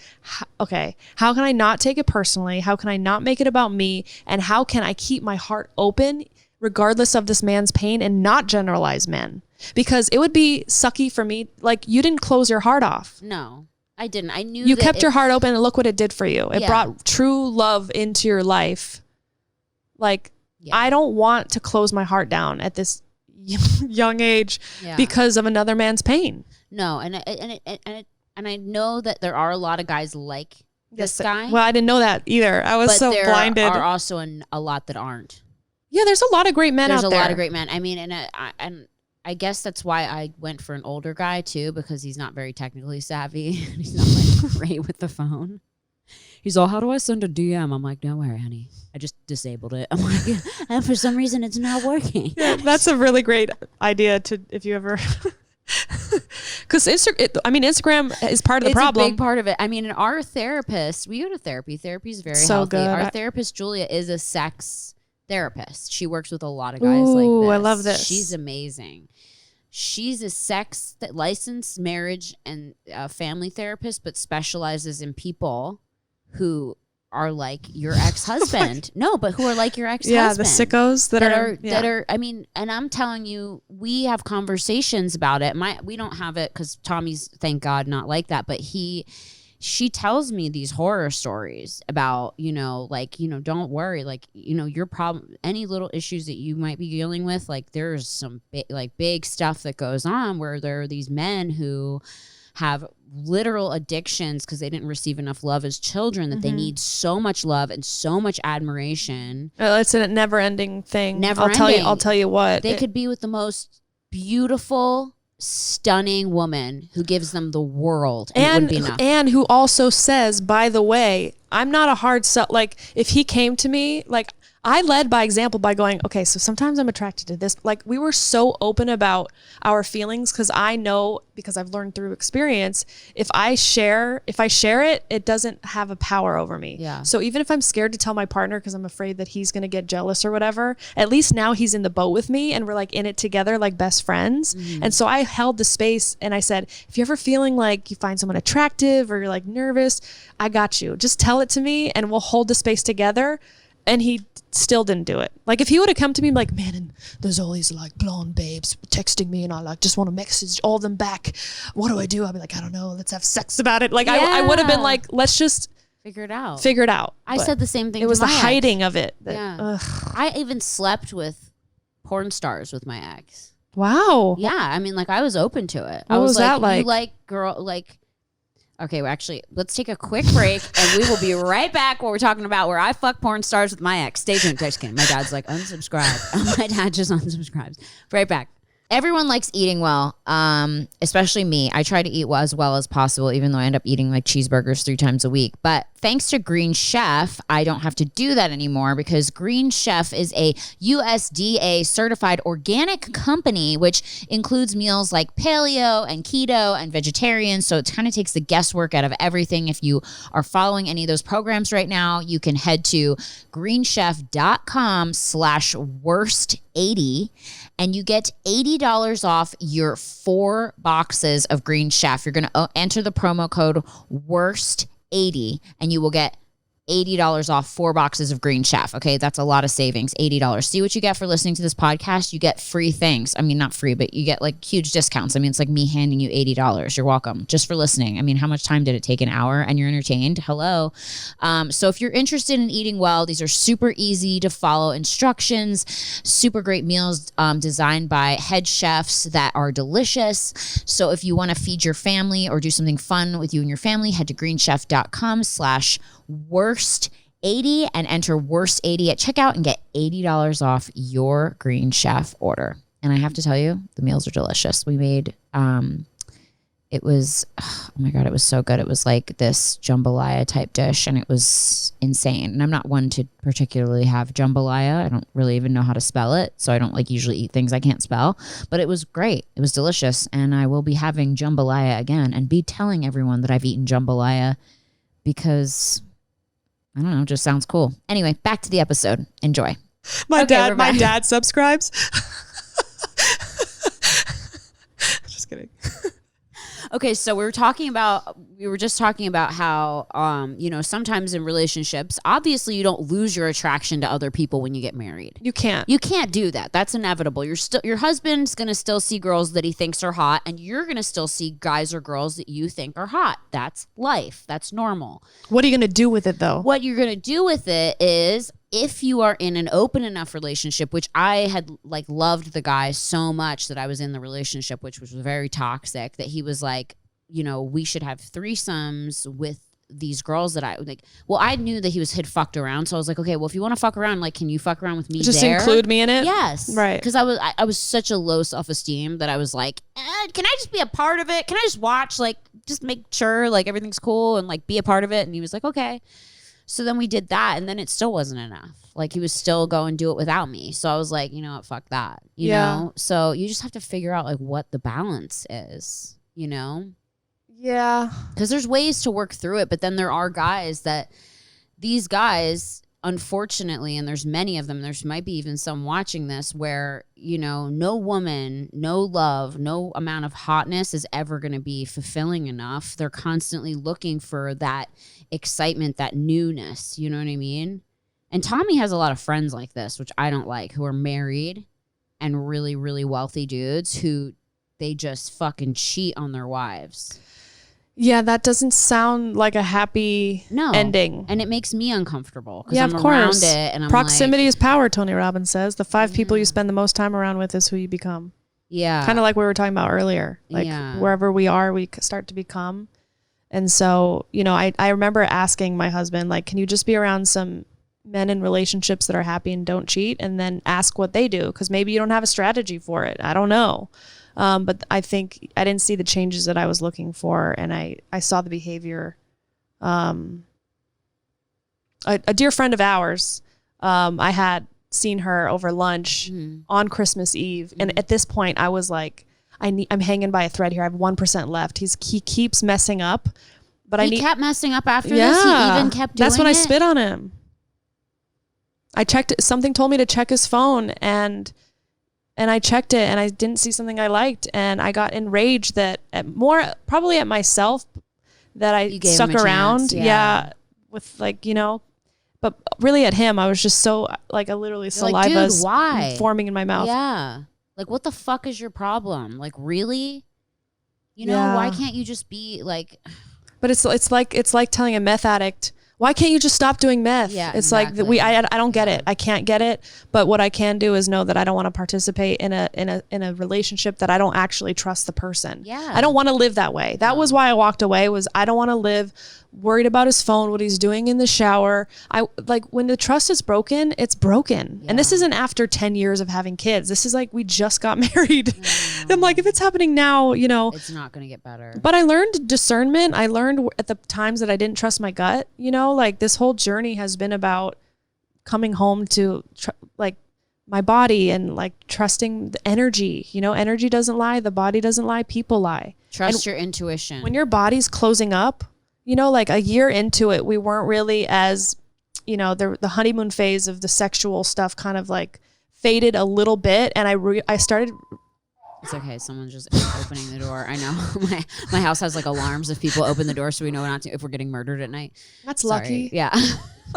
okay, how can I not take it personally? How can I not make it about me? And how can I keep my heart open regardless of this man's pain and not generalize men? Because it would be sucky for me. Like, you didn't close your heart off. No, I didn't. I knew You that kept your heart open, and look what it did for you. It Yeah. brought true love into your life. Like, Yeah. I don't want to close my heart down at this young age Yeah. because of another man's pain. No, and I know that there are a lot of guys like this guy. Well, I didn't know that either. I was but so there blinded. are also a lot that aren't. Yeah, there's a lot of great men There's out a there. lot of great men. I mean, and I guess that's why I went for an older guy too, because he's not very technically savvy. He's not like great with the phone. He's all, how do I send a DM? I'm like, don't worry, honey. I just disabled it. I'm like, and for some reason it's not working. Yeah, that's a really great idea to, if you ever, because Instagram is part of the problem. It's a big part of it. I mean, and our therapist, we go to therapy. Therapy is very So healthy. good. Our therapist, Julia, is a sex therapist. She works with a lot of guys like Ooh, this. I love this. She's amazing. She's a licensed marriage and family therapist, but specializes in people who are like your ex-husband. No, but who are like your ex-husband. Yeah, the sickos that are. I mean, and I'm telling you, we have conversations about it. We don't have it because Tommy's, thank God, not like that. But she tells me these horror stories about, don't worry, like, your problem, any little issues that you might be dealing with, like there's some big stuff that goes on where there are these men who have literal addictions because they didn't receive enough love as children, that they need so much love and so much admiration. It's a never-ending thing. Never I'll tell you what. They could be with the most beautiful, stunning woman who gives them the world, and it wouldn't be enough. And who also says, by the way, I'm not a hard sell. Like, if he came to me, like, I led by example by going, okay, so sometimes I'm attracted to this. Like, we were so open about our feelings because I know, because I've learned through experience, if I share it, it doesn't have a power over me. Yeah. So even if I'm scared to tell my partner because I'm afraid that he's going to get jealous or whatever, at least now he's in the boat with me and we're like in it together like best friends. Mm-hmm. And so I held the space and I said, if you're ever feeling like you find someone attractive or you're like nervous, I got you. Just tell it to me and we'll hold the space together. And he still didn't do it. Like, if he would have come to me like, man, and there's all these like blonde babes texting me and I like just want to message all of them back. What do I do? I'll be like, I don't know. Let's have sex about it. Like, I would have been like, let's just figure it out. I said the same thing. It was to the my hiding ex. of it. I even slept with porn stars with my ex. Wow. Yeah, I mean, like, I was open to it. What I was was that like? You like girl, like. Okay, well, actually, let's take a quick break, and we will be right back where we're talking about where I fuck porn stars with my ex. Stay tuned. Just kidding. My dad's like, unsubscribe. My dad just unsubscribes. Right back. Everyone likes eating well, especially me. I try to eat as well as possible, even though I end up eating like cheeseburgers 3 times a week. But thanks to Green Chef, I don't have to do that anymore because Green Chef is a USDA certified organic company, which includes meals like paleo and keto and vegetarian. So it kind of takes the guesswork out of everything. If you are following any of those programs right now, you can head to greenchef.com/worst80 and you get $80 off your 4 boxes of Green Chef. You're going to enter the promo code WORST80 and you will get $80 off 4 boxes of Green Chef. Okay, that's a lot of savings. $80. See what you get for listening to this podcast. You get free things. I mean, not free, but you get like huge discounts. I mean, it's like me handing you $80. You're welcome just for listening. I mean, how much time did it take? An hour, and you're entertained? Hello. So if you're interested in eating well, these are super easy to follow instructions. Super great meals designed by head chefs that are delicious. So if you want to feed your family or do something fun with you and your family, head to greenchef.com/worst80 and enter worst80 at checkout and get $80 off your Green Chef order. And I have to tell you, the meals are delicious. We made, it was, oh my God, it was so good. It was like this jambalaya type dish, and it was insane. And I'm not one to particularly have jambalaya. I don't really even know how to spell it. So I don't like usually eat things I can't spell, but it was great. It was delicious. And I will be having jambalaya again and be telling everyone that I've eaten jambalaya because I don't know, it just sounds cool. Anyway, back to the episode. Enjoy. My dad subscribes. Just kidding. Okay, so we were just talking about how, sometimes in relationships, obviously you don't lose your attraction to other people when you get married. You can't do that. That's inevitable. Your husband's going to still see girls that he thinks are hot, and you're going to still see guys or girls that you think are hot. That's life. That's normal. What are you going to do with it though? What you're going to do with it is, if you are in an open enough relationship, which I had loved the guy so much that I was in the relationship, which was very toxic, that he was like, we should have threesomes with these girls that I like. Well, I knew that had fucked around. So I was like, okay, well, if you want to fuck around, can you fuck around with me just there? include me in it? Yes. Right. Because I was such a low self-esteem that I was like, can I just be a part of it? Can I just watch, just make sure everything's cool and be a part of it? And he was like, okay. So then we did that, and then it still wasn't enough. He was still going to do it without me. So I was like, you know what, fuck that. You know? So you just have to figure out what the balance is, Yeah. Because there's ways to work through it, but then there are these guys, unfortunately, and there's many of them, there might be even some watching this where, no woman, no love, no amount of hotness is ever going to be fulfilling enough. They're constantly looking for that excitement, that newness. You know what I mean? And Tommy has a lot of friends like this, which I don't like, who are married and really, really wealthy dudes who they just fucking cheat on their wives. Yeah, that doesn't sound like a happy ending. And it makes me uncomfortable because of I'm course. around it. And proximity is power, Tony Robbins says. The 5 people you spend the most time around with is who you become. Yeah. Kind of like we were talking about earlier. Wherever we are, we start to become. And so, I remember asking my husband, can you just be around some men in relationships that are happy and don't cheat, and then ask what they do? Because maybe you don't have a strategy for it. I don't know. But I think I didn't see the changes that I was looking for, and I saw the behavior. A dear friend of ours, I had seen her over lunch on Christmas Eve, and at this point I was like, I'm hanging by a thread here. I have 1% left. He keeps messing up, but he kept messing up after this. He even kept doing That's when it. I spit on him. I checked. Something told me to check his phone, and I checked it, and I didn't see something I liked, and I got enraged probably at myself that I stuck around. Yeah. With but really at him, I was just so literally saliva's forming in my mouth. Yeah. What the fuck is your problem? Really? Why can't you just be But it's like telling a meth addict, why can't you just stop doing meth? Yeah, it's exactly. I don't get it. I can't get it. But what I can do is know that I don't want to participate in a relationship that I don't actually trust the person. Yeah. I don't want to live that way. That was why I walked away. I don't want to live worried about his phone, what he's doing in the shower. When the trust is broken, it's broken. Yeah. And this isn't after 10 years of having kids. This is we just got married. I'm if it's happening now, it's not going to get better. But I learned discernment. I learned at the times that I didn't trust my gut, this whole journey has been about coming home to my body and trusting the energy. Energy doesn't lie. The body doesn't lie. People lie. Trust your intuition. When your body's closing up, a year into it, we weren't really as, the honeymoon phase of the sexual stuff kind of faded a little bit. And I started. It's okay. Someone's just opening the door. I know my house has alarms if people open the door, so we know not to if we're getting murdered at night. That's Sorry. lucky. Yeah.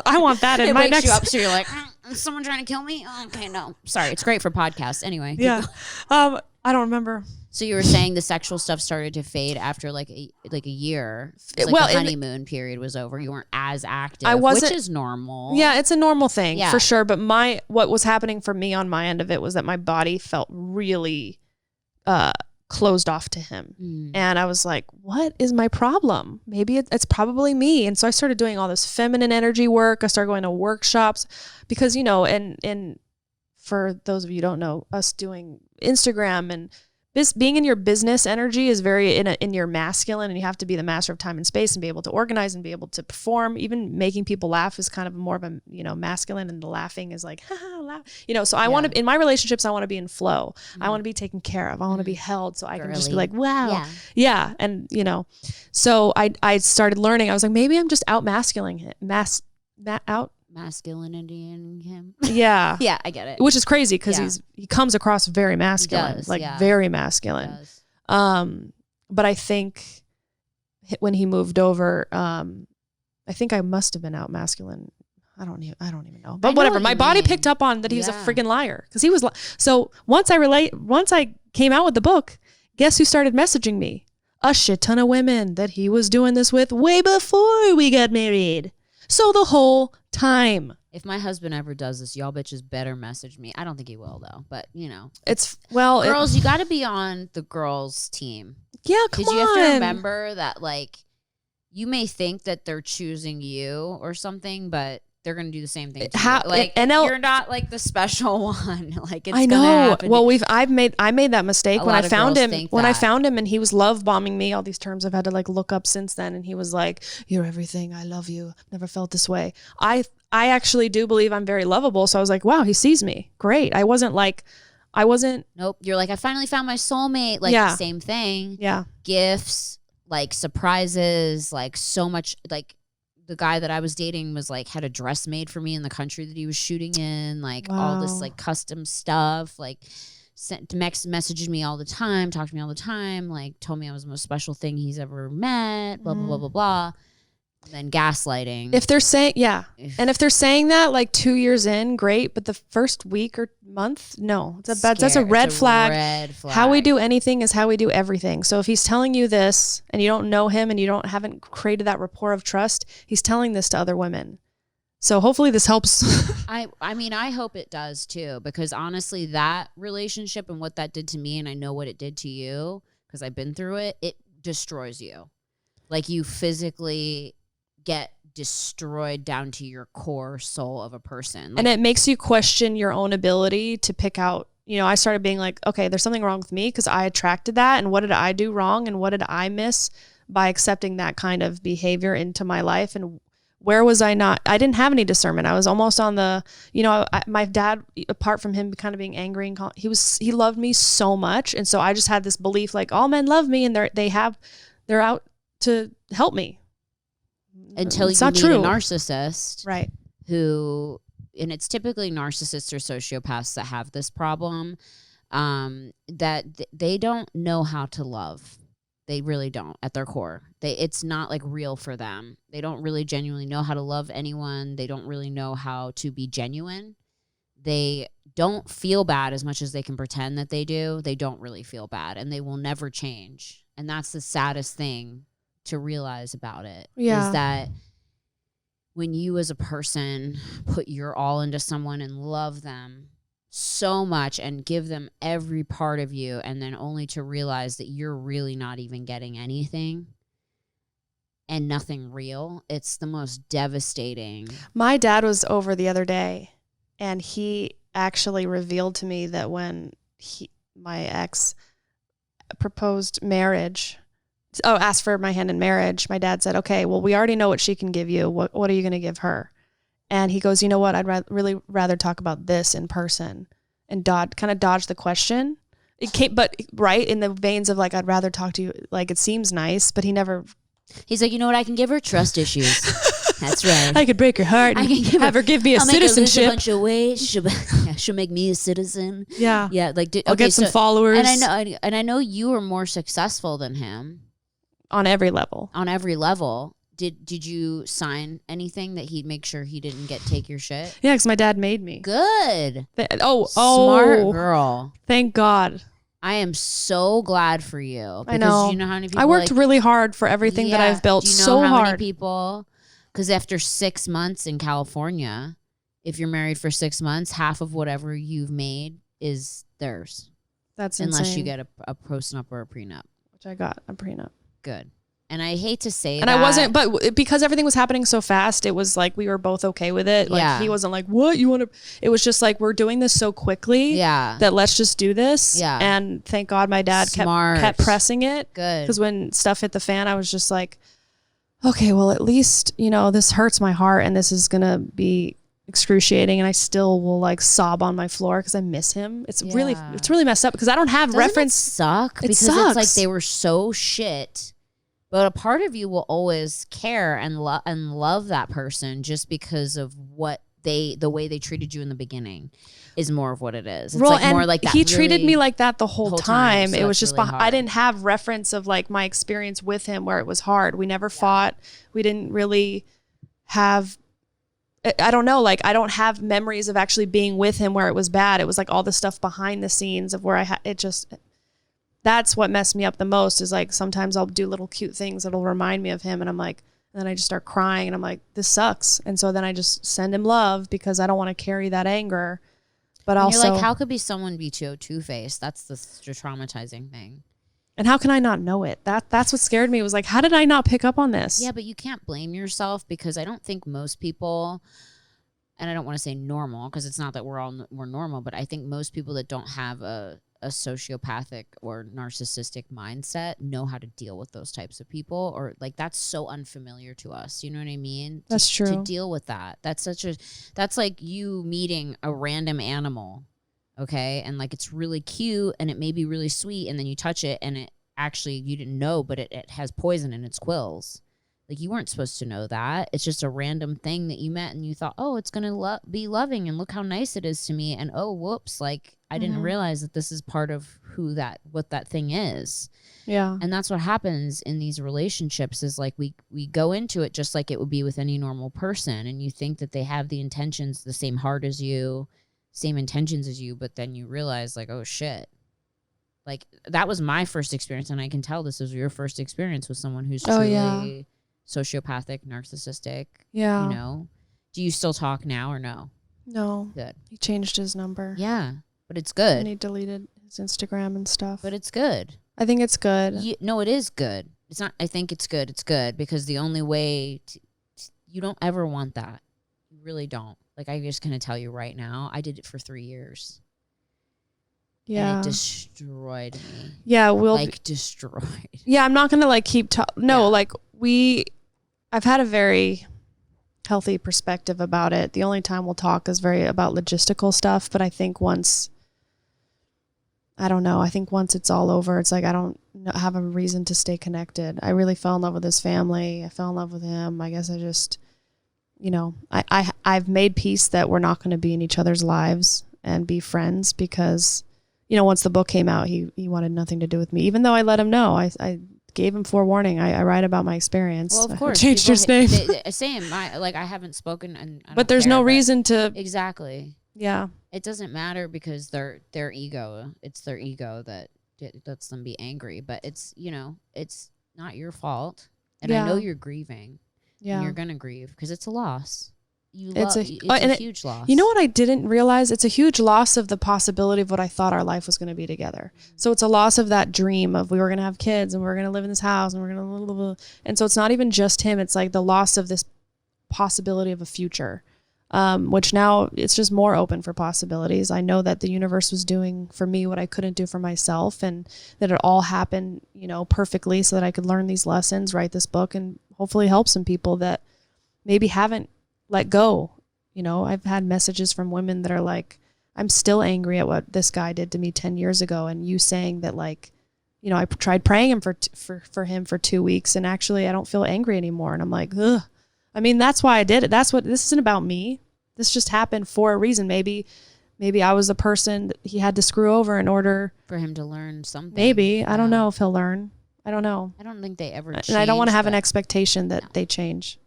I want that in It my wakes next. you up, so you're like, is someone trying to kill me? Oh, okay, no. Sorry, it's great for podcasts. Anyway. Yeah. I don't remember. So you were saying the sexual stuff started to fade after like a year. It was Well, the honeymoon period was over. You weren't as active, I wasn't- which is normal. Yeah, it's a normal thing Yeah. for sure. But what was happening for me on my end of it was that my body felt really closed off to him. And I was like, what is my problem? Maybe it's probably me. And so I started doing all this feminine energy work. I started going to workshops because, you know, and for those of you who don't know, us doing Instagram and being in your business energy is very in your masculine, and you have to be the master of time and space and be able to organize and be able to perform. Even making people laugh is kind of more of a, you know, masculine, and the laughing is like, laugh. You know, so I want to, in my relationships, I want to be in flow. I want to be taken care of. I want to be held so I can just be like, wow. Yeah. And, you know, so I started learning. I was like, maybe I'm just out masculining Masculinity in him. Yeah. Yeah, I get it. Which is crazy because he comes across very masculine, very masculine. But I think when he moved over, I think I must have been out masculine. I don't even know. But whatever. My body picked up on that he was a freaking liar because he was. So once I came out with the book, guess who started messaging me? A shit ton of women that he was doing this with way before we got married. So the whole time. If my husband ever does this, y'all bitches better message me. I don't think he will though, but you know. Girls, you got to be on the girls' team. Yeah, come on. Because you have to remember that, like, you may think that they're choosing you or something, but they're going to do the same thing to you. Like, you're not like the special one. Like, it's I know. Gonna happen. Well, I made that mistake when I found him. When I that. found him and he was love bombing me, all these terms I've had to like look up since then. And he was like, "You're everything. I love you. Never felt this way." I actually do believe I'm very lovable. So I was like, wow, he sees me. Great. I wasn't. Nope. You're like, I finally found my soulmate. Like, the same thing. Yeah. Gifts, like surprises, like so much. Like, the guy that I was dating was like, had a dress made for me in the country that he was shooting in. Like, all this like custom stuff. Like, messaged me all the time, talked to me all the time. Like, told me I was the most special thing he's ever met. Blah, blah, blah, blah, blah. And then gaslighting. If they're saying, and if they're saying that like 2 years in, great. But the first week or month, no, that's a red flag. How we do anything is how we do everything. So if he's telling you this and you don't know him and you haven't created that rapport of trust, he's telling this to other women. So hopefully this helps. I mean, I hope it does too, because honestly, that relationship and what that did to me, and I know what it did to you because I've been through it, it destroys you. Like, you physically get destroyed down to your core soul of a person. Like, and it makes you question your own ability to pick out, you know, I started being like, okay, there's something wrong with me because I attracted that. And what did I do wrong? And what did I miss by accepting that kind of behavior into my life? And where was I not? I didn't have any discernment. I was almost on the, you know, my dad, apart from him kind of being angry and he loved me so much. And so I just had this belief like all men love me and they're out to help me. Until it's you not meet true. a narcissist, right? Who, and it's typically narcissists or sociopaths that have this problem, that they don't know how to love. They really don't at their core. It's not like real for them. They don't really genuinely know how to love anyone. They don't really know how to be genuine. They don't feel bad as much as they can pretend that they do. They don't really feel bad, and they will never change. And that's the saddest thing to realize about it, is that when you as a person put your all into someone and love them so much and give them every part of you, and then only to realize that you're really not even getting anything and nothing real, it's the most devastating. My dad was over the other day, and he actually revealed to me that when my ex proposed marriage, asked for my hand in marriage, my dad said, okay, well, we already know what she can give you. What are you going to give her? And he goes, you know what? I'd really rather talk about this in person, and kind of dodge the question. It came, but right in the veins of like, I'd rather talk to you. Like, it seems nice, but he never. He's like, you know what? I can give her trust issues. That's right. I could break her heart and have her give me a citizenship. I'll make her lose a bunch of weight. She'll make me a citizen. Yeah. Yeah. Like, I'll get some followers. And I know you were more successful than him. On every level. On every level. did you sign anything that he'd make sure he didn't take your shit? Yeah, because my dad made me. Good. Smart girl. Thank God. I am so glad for you. I know. You know how many people I worked really hard for everything that I've built. Do you know so how hard. many people? Because after 6 months in California, if you're married for 6 months, half of whatever you've made is theirs. That's insane. Unless you get a post-nup or a prenup. Which I got a prenup. Good. And I hate to say that. And I wasn't, but because everything was happening so fast, it was like we were both okay with it. Like he wasn't like, what you want to, it was just like, we're doing this so quickly that let's just do this. Yeah. And thank God my dad kept pressing it. Good. Because when stuff hit the fan, I was just like, okay, well, at least, this hurts my heart and this is going to be excruciating, and I still will like sob on my floor because I miss him. It's really messed up because I don't have reference. It suck? Because sucks. It's like they were so shit. But a part of you will always care and love that person just because of the way they treated you in the beginning is more of what it is. It's like more like that. He treated me like that the whole time. So it was just really I didn't have reference of like my experience with him where it was hard. We never fought. We didn't really have. I don't know. Like I don't have memories of actually being with him where it was bad. It was like all the stuff behind the scenes of where that's what messed me up the most is like sometimes I'll do little cute things that'll remind me of him and I'm like, and then I just start crying and I'm like, this sucks. And so then I just send him love because I don't want to carry that anger. But and also, you're like, how could someone be two-faced? That's the traumatizing thing. And how can I not know it? That's what scared me. It was like, how did I not pick up on this? Yeah, but you can't blame yourself because I don't think most people, and I don't want to say normal because it's not that we're normal, but I think most people that don't have a sociopathic or narcissistic mindset know how to deal with those types of people, or like that's so unfamiliar to us. You know what I mean? That's true. To deal with that. That's like you meeting a random animal, okay? And like it's really cute and it may be really sweet, and then you touch it and it actually, you didn't know, but it has poison in its quills. Like you weren't supposed to know that. It's just a random thing that you met and you thought, oh, it's going to be loving and look how nice it is to me. And oh, whoops, like I didn't realize that this is part of what that thing is. Yeah. And that's what happens in these relationships is like we go into it just like it would be with any normal person. And you think that they have the intentions, the same heart as you, same intentions as you, but then you realize like, oh shit. Like that was my first experience. And I can tell this was your first experience with someone who's truly sociopathic, narcissistic. Yeah. You know, do you still talk now or no? No. Good. He changed his number. Yeah, but it's good. And he deleted his Instagram and stuff. But it's good. I think it's good. No, it is good. It's not. I think it's good. It's good because the only way you don't ever want that. You really don't. Like I'm just gonna tell you right now. I did it for 3 years. Yeah. And it destroyed me. Yeah, destroyed. Yeah, I'm not gonna like keep like I've had a very healthy perspective about it. The only time we'll talk is very about logistical stuff, but I think once it's all over, it's like I don't have a reason to stay connected. I really fell in love with his family. I fell in love with him. I guess I just, I've made peace that we're not going to be in each other's lives and be friends because, once the book came out, he wanted nothing to do with me, even though I let him know. I gave him forewarning. I write about my experience. Well, of course. I changed his name. Same. I haven't spoken. And but there's no reason to. Exactly. Yeah. It doesn't matter because their ego. It's their ego that lets them be angry. But it's, it's not your fault. And I know you're grieving. Yeah. And you're going to grieve because it's a loss. It's a huge loss. You know what I didn't realize? It's a huge loss of the possibility of what I thought our life was going to be together. So it's a loss of that dream of we were going to have kids and we were going to live in this house and we're going to and so it's not even just him. It's like the loss of this possibility of a future, which now it's just more open for possibilities. I know that the universe was doing for me what I couldn't do for myself, and that it all happened, perfectly so that I could learn these lessons, write this book, and hopefully help some people that maybe haven't let go. I've had messages from women that are like, I'm still angry at what this guy did to me 10 years ago. And you saying that like, I tried praying him for him for 2 weeks and actually I don't feel angry anymore. And I'm like, ugh. I mean, that's why I did it. This isn't about me. This just happened for a reason. Maybe I was the person that he had to screw over in order for him to learn something. Maybe. I don't know if he'll learn. I don't know. I don't think they ever change. And I don't want to have an but expectation that they change.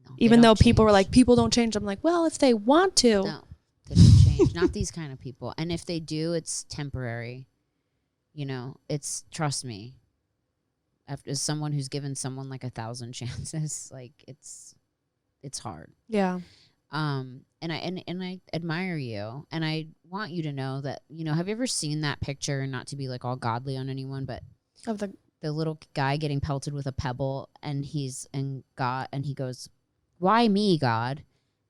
no, they Even though don't people were change. like, people don't change. I'm like, well, if they want to. No, they don't change. Not these kind of people. And if they do, it's temporary. You know, trust me. As someone who's given someone like 1,000 chances, like it's hard. Yeah. And I admire you, and I want you to know that, you know, have you ever seen that picture? Not to be like all godly on anyone, but Of the little guy getting pelted with a pebble, and he goes, "Why me, God?"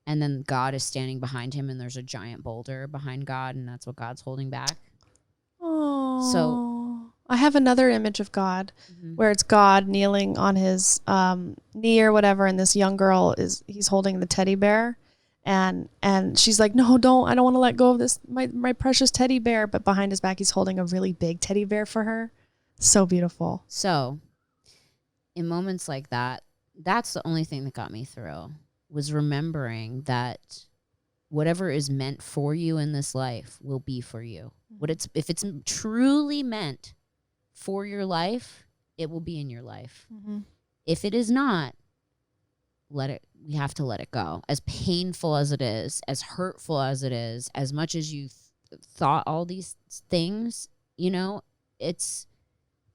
And then God is standing behind him, and there's a giant boulder behind God, and that's what God's holding back. Oh. So I have another image of God where it's God kneeling on his knee or whatever, and this young girl he's holding the teddy bear, and she's like, no, I don't want to let go of this, my precious teddy bear, but behind his back he's holding a really big teddy bear for her. So beautiful. So in moments like that, that's the only thing that got me through, was remembering that whatever is meant for you in this life will be for you. If it's truly meant for your life, it will be in your life. If it is not, we have to let it go. As painful as it is, as hurtful as it is, as much as you thought all these things, you know, it's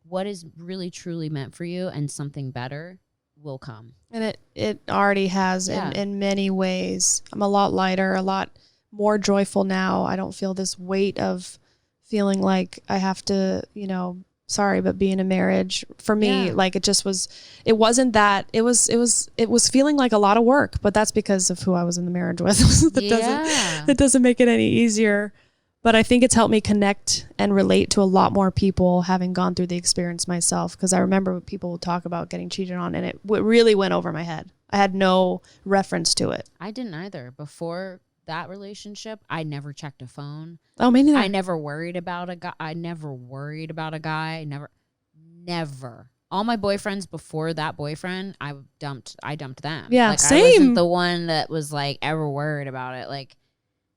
what is really truly meant for you, and something better will come. And it already has in many ways. I'm a lot lighter, a lot more joyful now. I don't feel this weight of feeling like I have to, you know, sorry, but be in a marriage for me, like it wasn't that. It was feeling like a lot of work, but that's because of who I was in the marriage with. That doesn't make it any easier. But I think it's helped me connect and relate to a lot more people, having gone through the experience myself. Because I remember people would talk about getting cheated on, and it really went over my head. I had no reference to it. I didn't either. Before that relationship, I never checked a phone. Oh, me neither. I never worried about a guy. Never. All my boyfriends before that boyfriend, I dumped them. Yeah, like, same. I wasn't the one that was like ever worried about it. Like,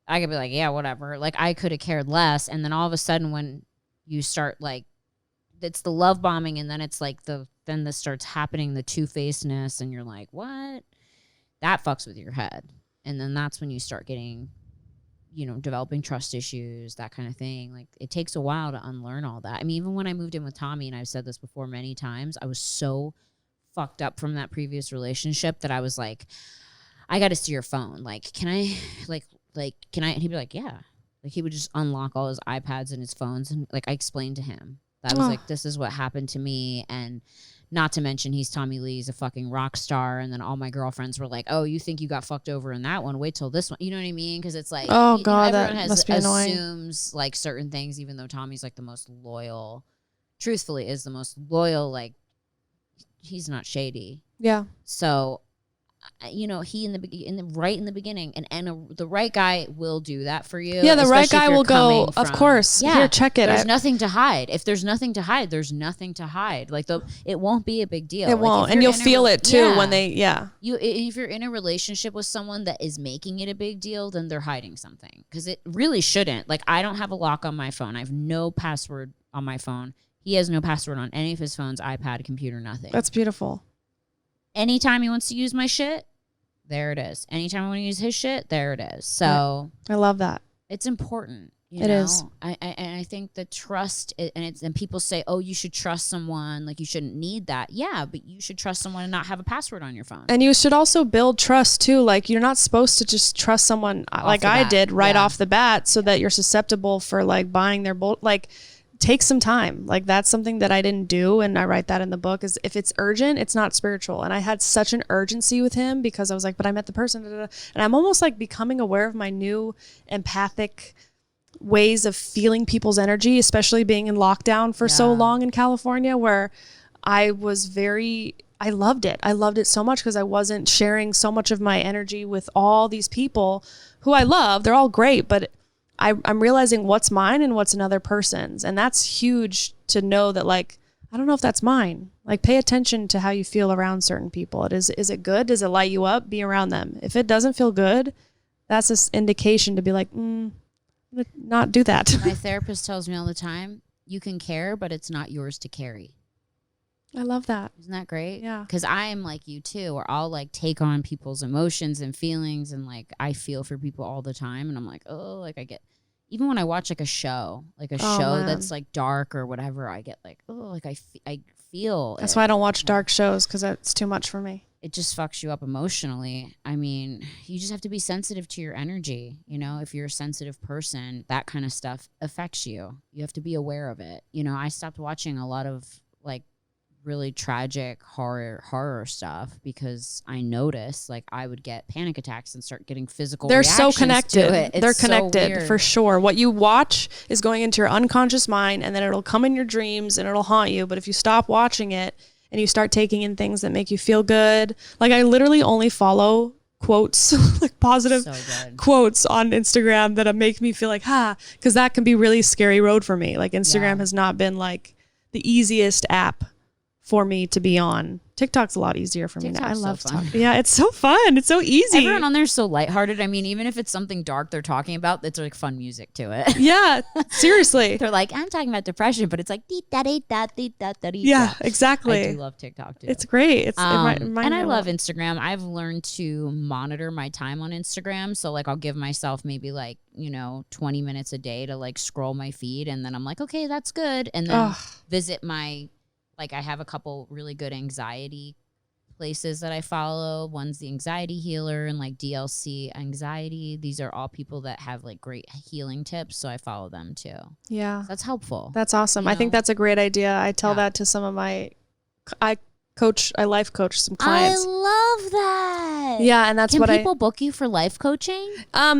I could be like, yeah, whatever. Like, I could have cared less. And then all of a sudden, when you start, like, it's the love bombing, and then it's like then this starts happening, the two-facedness, and you're like, what? That fucks with your head. And then that's when you start getting, you know, developing trust issues, that kind of thing. Like, it takes a while to unlearn all that. I mean, even when I moved in with Tommy, and I've said this before many times, I was so fucked up from that previous relationship that I was like, I got to see your phone. Like, can I, can I? And he'd be like, yeah. Like, he would just unlock all his iPads and his phones. And like, I explained to him that I was like, this is what happened to me. And not to mention, he's Tommy Lee's a fucking rock star. And then all my girlfriends were like, oh, you think you got fucked over in that one? Wait till this one. You know what I mean? Because it's like, oh God, everyone must be annoying. assumes like certain things, even though Tommy's like the most loyal, truthfully is the most loyal. Like, he's not shady. Yeah. So, you know, he right in the beginning, and the right guy will do that for you. Yeah, the right guy will go, of course. Yeah, here, check it. There's nothing to hide. If there's nothing to hide, there's nothing to hide. Like, it won't be a big deal. It won't, and you'll feel it too when they. If you're in a relationship with someone that is making it a big deal, then they're hiding something, because it really shouldn't. Like, I don't have a lock on my phone. I have no password on my phone. He has no password on any of his phones, iPad, computer, nothing. That's beautiful. Anytime he wants to use my shit, there it is. Anytime I want to use his shit, there it is. So I love that. It's important. It is. I think the trust, and people say, oh, you should trust someone. Like, you shouldn't need that. Yeah, but you should trust someone and not have a password on your phone. And you should also build trust too. Like, you're not supposed to just trust someone like I did right off the bat, so that you're susceptible for like buying their like. Take some time. Like, that's something that I didn't do, and I write that in the book, is if it's urgent, it's not spiritual. And I had such an urgency with him because I was like, but I met the person, and I'm almost like becoming aware of my new empathic ways of feeling people's energy, especially being in lockdown for so long in California, where I loved it. I loved it so much because I wasn't sharing so much of my energy with all these people who I love. They're all great, but I'm realizing what's mine and what's another person's. And that's huge to know that, like, I don't know if that's mine. Like, pay attention to how you feel around certain people. Is it good? Does it light you up? Be around them. If it doesn't feel good, that's an indication to be like, not do that. My therapist tells me all the time, you can care, but it's not yours to carry. I love that. Isn't that great? Yeah. Because I'm like you too, where I'll like take on people's emotions and feelings, and like I feel for people all the time, and I'm like, oh, like I get, even when I watch like a show Man. that's like dark or whatever, I get like, oh, like I feel. That's why I don't watch dark shows, because that's too much for me. It just fucks you up emotionally. I mean, you just have to be sensitive to your energy. You know, if you're a sensitive person, that kind of stuff affects you. You have to be aware of it. You know, I stopped watching a lot of like really tragic horror stuff because I noticed like I would get panic attacks and start getting physical They're so reactions connected. to it. They're It's so connected weird. for sure. What you watch is going into your unconscious mind, and then it'll come in your dreams and it'll haunt you. But if you stop watching it and you start taking in things that make you feel good, like I literally only follow quotes, like positive So good. quotes on Instagram that make me feel like, because that can be really scary road for me. Like Instagram Yeah. has not been like the easiest app for me to be on. TikTok's a lot easier for me now. I TikTok's so love fun. TikTok. Yeah, it's so fun. It's so easy. Everyone on there is so lighthearted. I mean, even if it's something dark they're talking about, it's like fun music to it. Yeah, seriously. They're like, I'm talking about depression, but it's like, Yeah, exactly. I do love TikTok too. It's great. It's And I love Instagram. I've learned to monitor my time on Instagram. So like I'll give myself maybe like, 20 minutes a day to like scroll my feed. And then I'm like, okay, that's good. And then visit I have a couple really good anxiety places that I follow. One's the Anxiety Healer and like DLC Anxiety. These are all people that have like great healing tips. So I follow them too. Yeah. So that's helpful. That's awesome. You I think know? that's a great idea. I tell Yeah. that to some of I life coach some I clients. love that. Yeah, and that's Can what people book you for life coaching?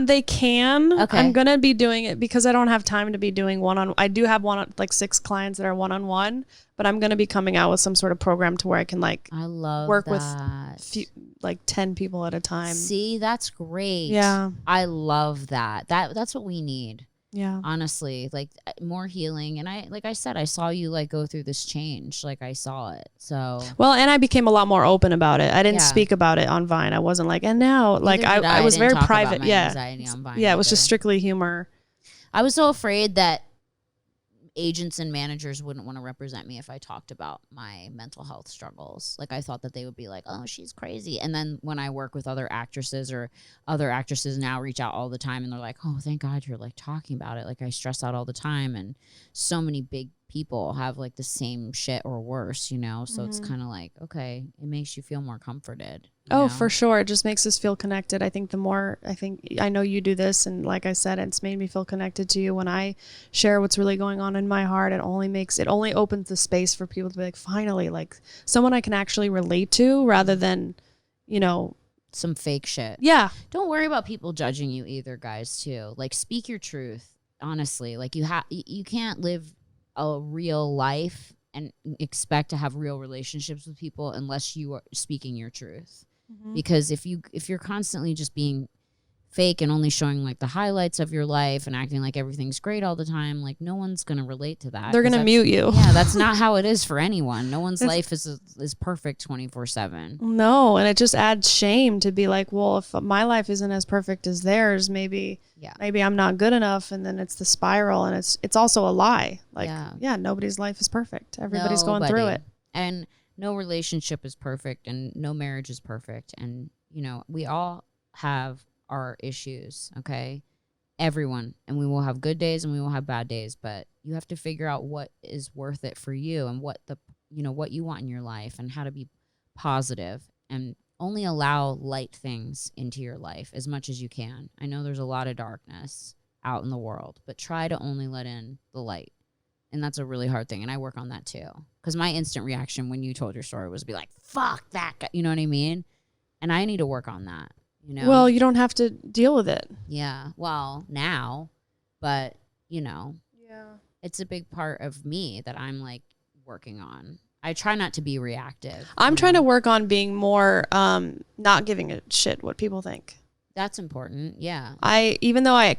they can. Okay. I'm going to be doing it because I don't have time to be doing I do have like 6 clients that are one-on-one, but I'm going to be coming out with some sort of program to where I can like I love work that. with like 10 people at a time. See, that's great. Yeah. I love that. That's what we need. Yeah. Honestly, like more healing. And like I said, I saw you like go through this change. Like I saw it. So Well, and I became a lot more open about it. I didn't Yeah. speak about it on Vine. I wasn't like, and now, like Neither did I was didn't very talk private. about my Yeah. anxiety on Vine Yeah. It was either. just strictly humor. I was so afraid that agents and managers wouldn't want to represent me if I talked about my mental health struggles. Like I thought that they would be like, oh, she's crazy. And then when I work with other actresses now reach out all the time and they're like, oh, thank God you're like talking about it. Like I stress out all the time. And so many big people have like the same shit or worse, So it's kind of like, okay, it makes you feel more comforted. you Oh, know? for sure. It just makes us feel connected. I think I know you do this. And like I said, it's made me feel connected to you. When I share what's really going on in my heart, it only opens the space for people to be like, finally, like someone I can actually relate to rather than, Some fake shit. yeah. Don't worry about people judging you either, guys, too. Like speak your truth. Honestly, like you can't live a real life and expect to have real relationships with people unless you are speaking your truth. Because if you're constantly just being fake and only showing like the highlights of your life and acting like everything's great all the time, like no one's going to relate to that. They're going to mute you. Yeah, that's not how it is for anyone. No one's life is perfect 24/7. No, and it just adds shame to be like, well, if my life isn't as perfect as theirs, maybe I'm not good enough, and then it's the spiral, and it's also a lie. Like, yeah, nobody's life is perfect. Everybody's going through it. And no relationship is perfect, and no marriage is perfect, and we all have our issues, okay? Everyone, and we will have good days and we will have bad days, but you have to figure out what is worth it for you and what what you want in your life and how to be positive and only allow light things into your life as much as you can. I know there's a lot of darkness out in the world, but try to only let in the light. And that's a really hard thing, and I work on that too. Because my instant reaction when you told your story was to be like, fuck that guy, you know what I mean? And I need to work on that. Well, you don't have to deal with it. Yeah. Well, now, but Yeah. it's a big part of me that I'm like working on. I try not to be reactive. I'm trying to work on being more not giving a shit what people think. That's important. Yeah. Even though I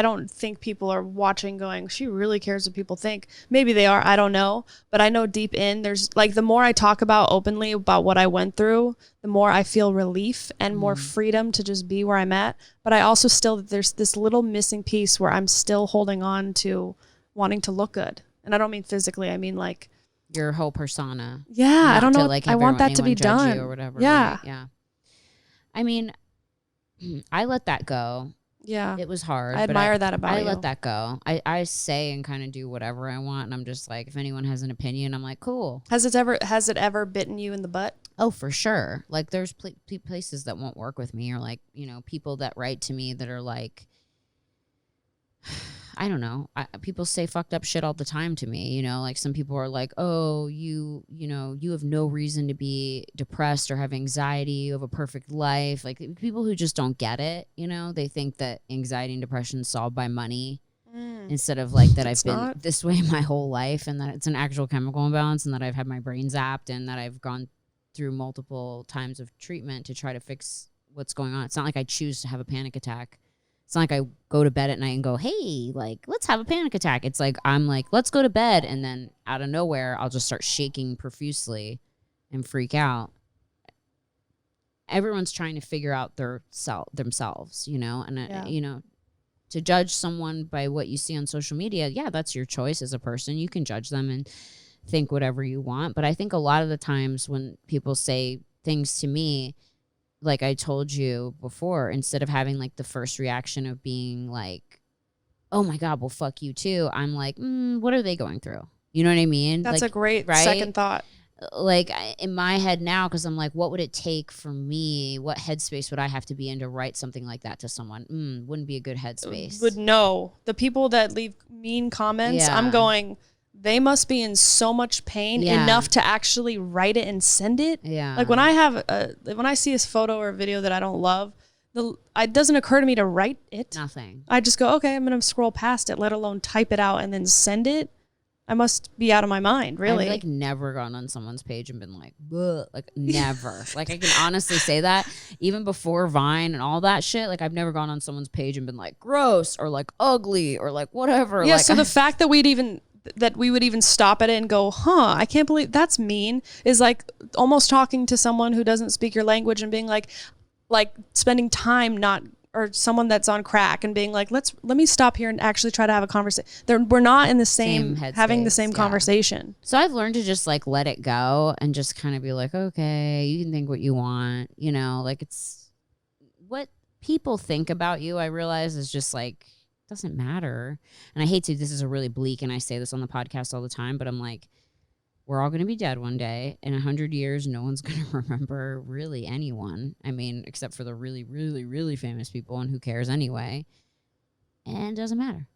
don't think people are watching going, she really cares what people think. Maybe they are, I don't know. But I know deep in there's like, the more I talk about openly about what I went through, the more I feel relief and more freedom to just be where I'm at. But I also there's this little missing piece where I'm still holding on to wanting to look good. And I don't mean physically, I mean like your whole persona. Yeah, I Not don't to, know. like, I have want that to anyone be judge done. you or whatever. Yeah. Right? Yeah. I mean, I let that go. Yeah. It was hard. I but admire that about I you. let that go. I say and kind of do whatever I want, and I'm just like, if anyone has an opinion, I'm like, cool. Has it ever bitten you in the butt? Oh, for sure. Like, there's places that won't work with me, or like, you know, people that write to me that are like, I don't know. People say fucked up shit all the time to me. You know, like some people are like, oh, you know, you have no reason to be depressed or have anxiety. You have a perfect life. Like people who just don't get it, you know, they think that anxiety and depression is solved by money instead of like that I've been this way my whole life, and that it's an actual chemical imbalance, and that I've had my brain zapped, and that I've gone through multiple times of treatment to try to fix what's going on. It's not like I choose to have a panic attack. It's not like I go to bed at night and go, hey, like, let's have a panic attack. It's like, I'm like, let's go to bed. And then out of nowhere, I'll just start shaking profusely and freak out. Everyone's trying to figure out themselves, you know? And, you know, to judge someone by what you see on social media, yeah, that's your choice as a person. You can judge them and think whatever you want. But I think a lot of the times when people say things to me, like I told you before, instead of having like the first reaction of being like, oh my God, well, fuck you too, I'm like, what are they going through? You know what I mean? That's like, a great second thought. Like in my head now, because I'm like, what would it take for me? What headspace would I have to be in to write something like that to someone? Wouldn't be a good headspace. Would know. The people that leave mean comments, Yeah. I'm going, they must be in so much pain enough to actually write it and send it. Yeah. Like when I see a photo or a video that I don't love, it doesn't occur to me to write it. Nothing. I just go, okay, I'm going to scroll past it, let alone type it out and then send it. I must be out of my mind, really. I've like never gone on someone's page and been like, bleh, like never. Like I can honestly say that even before Vine and all that shit, like I've never gone on someone's page and been like gross or like ugly or like whatever. Yeah, like, so the fact that we would even stop at it and go, I can't believe that's mean, is like almost talking to someone who doesn't speak your language and being like spending time or someone that's on crack and being like, let me stop here and actually try to have a conversation. We're not in the same having the same conversation. So I've learned to just like let it go and just kind of be like, okay, you can think what you want, you know, like it's what people think about you. I realize is just like, doesn't matter. And I hate to, this is a really bleak, and I say this on the podcast all the time, but I'm like, we're all going to be dead one day. In 100 years, no one's going to remember really anyone. I mean, except for the really, really, really famous people, and who cares anyway? And it doesn't matter.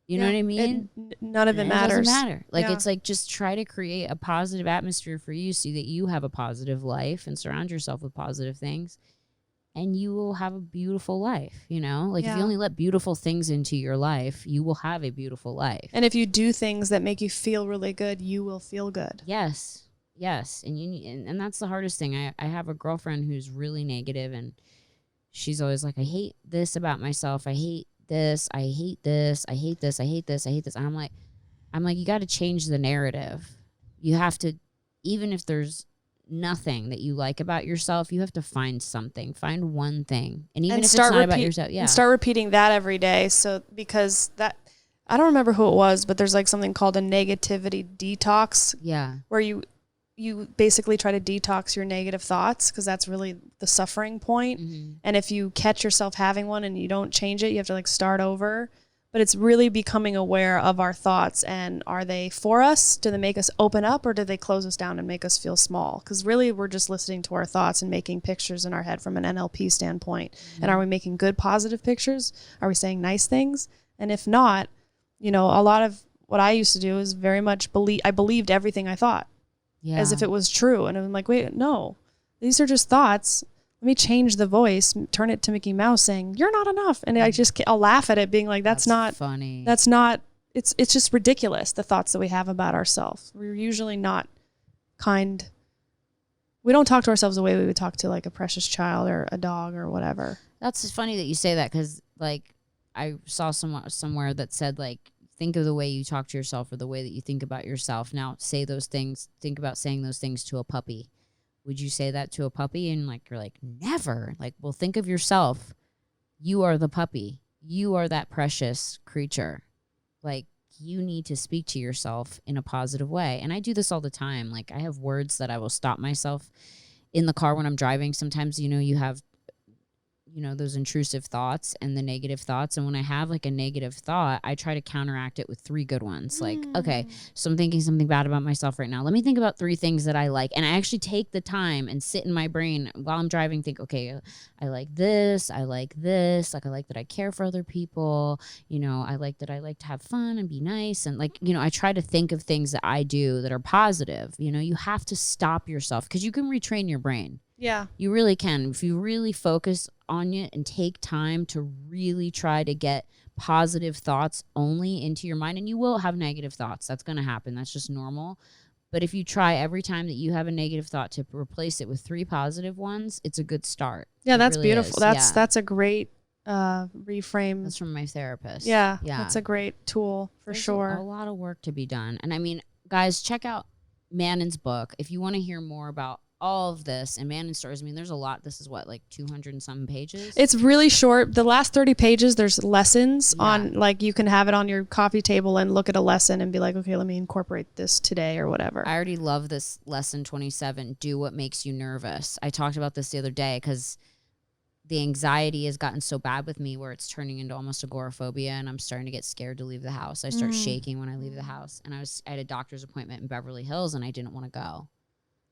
You know what I mean? None of it matters. It doesn't matter. Like, it's like, just try to create a positive atmosphere for you so that you have a positive life and surround yourself with positive things. And you will have a beautiful life, you know? Like, if you only let beautiful things into your life, you will have a beautiful life. And if you do things that make you feel really good, you will feel good. Yes. Yes. And that's the hardest thing. I have a girlfriend who's really negative, and she's always like, I hate this about myself. I hate this. I hate this. I hate this. I hate this. I hate this. And I'm like, you got to change the narrative. You have to, even if there's nothing that you like about yourself, you have to find something. Find one thing. And even if it's not about yourself, and start repeating that every day. So because that, I don't remember who it was, but there's like something called a negativity detox. Yeah. Where you basically try to detox your negative thoughts, because that's really the suffering point. Mm-hmm. And if you catch yourself having one and you don't change it, you have to like start over. But it's really becoming aware of our thoughts, and are they for us? Do they make us open up, or do they close us down and make us feel small? Because really we're just listening to our thoughts and making pictures in our head from an NLP standpoint. Mm-hmm. And are we making good, positive pictures? Are we saying nice things? And if not, you know, a lot of what I used to do is very much I believed everything I thought as if it was true. And I'm like, wait, no, these are just thoughts. Let me change the voice, turn it to Mickey Mouse saying, you're not enough. And I'll laugh at it being like, that's not funny. That's not, it's just ridiculous. The thoughts that we have about ourselves. We're usually not kind. We don't talk to ourselves the way we would talk to like a precious child or a dog or whatever. That's funny that you say that, because like I saw somewhere that said like, think of the way you talk to yourself or the way that you think about yourself. Now say those things, think about saying those things to a puppy. Would you say that to a puppy? And like, you're like, never. Like, well, think of yourself. You are the puppy. You are that precious creature. Like, you need to speak to yourself in a positive way. And I do this all the time. Like I have words that I will stop myself in the car when I'm driving. Sometimes, you have, those intrusive thoughts and the negative thoughts. And when I have like a negative thought, I try to counteract it with 3 good ones. Like, okay, so I'm thinking something bad about myself right now. Let me think about 3 things that I like. And I actually take the time and sit in my brain while I'm driving, think, okay, I like this. I like this. Like, I like that I care for other people. I like that I like to have fun and be nice. And like, I try to think of things that I do that are positive. You have to stop yourself because you can retrain your brain. Yeah. You really can. If you really focus on it and take time to really try to get positive thoughts only into your mind, and you will have negative thoughts. That's going to happen. That's just normal. But if you try every time that you have a negative thought to replace it with 3 positive ones, it's a good start. Yeah, that's really beautiful. Is. That's a great reframe. That's from my therapist. Yeah. That's a great tool for sure. A lot of work to be done. And I mean, guys, check out Manon's book. If you want to hear more about all of this and Manon's stories, I mean, there's a lot. This is what, like 200 and some pages? It's really short. The last 30 pages, there's lessons on, like, you can have it on your coffee table and look at a lesson and be like, okay, let me incorporate this today or whatever. I already love this lesson 27, do what makes you nervous. I talked about this the other day because the anxiety has gotten so bad with me where it's turning into almost agoraphobia, and I'm starting to get scared to leave the house. I start shaking when I leave the house. And I had a doctor's appointment in Beverly Hills and I didn't want to go.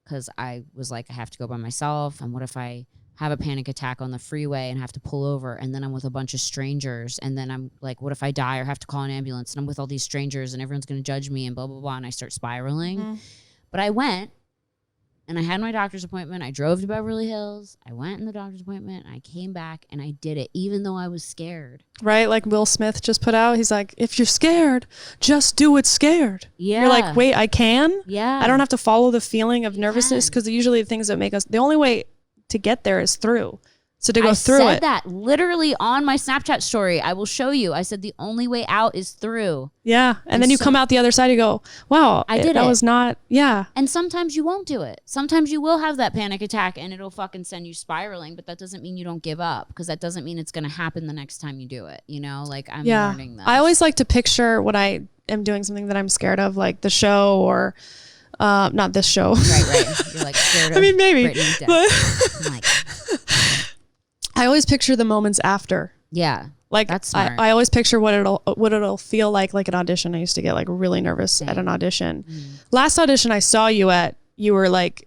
Because I was like, I have to go by myself. And what if I have a panic attack on the freeway and have to pull over? And then I'm with a bunch of strangers. And then I'm like, what if I die or have to call an ambulance? And I'm with all these strangers and everyone's going to judge me and blah, blah, blah. And I start spiraling. But I went and I had my doctor's appointment. I drove to Beverly Hills. I went in the doctor's appointment. I came back and I did it, even though I was scared. Right? Like Will Smith just put out. He's like, if you're scared, just do it scared. Yeah. You're like, wait, I can? Yeah. I don't have to follow the feeling of nervousness, because usually the things that make us, the only way to get there is through. So to go through it. I said that literally on my Snapchat story. I will show you. I said the only way out is through. Yeah. And then you come out the other side, you go, wow, I did it. That was not, yeah. And sometimes you won't do it. Sometimes you will have that panic attack and it'll fucking send you spiraling, but that doesn't mean you don't give up, because that doesn't mean it's going to happen the next time you do it. Like I'm learning this. I always like to picture when I am doing something that I'm scared of, like the show or not this show. Right. You're like scared of I mean, maybe. But like, I always picture the moments after. Yeah. Like that's smart. I always picture what it'll feel like an audition. I used to get like really nervous at an audition. Last audition I saw you at, you were like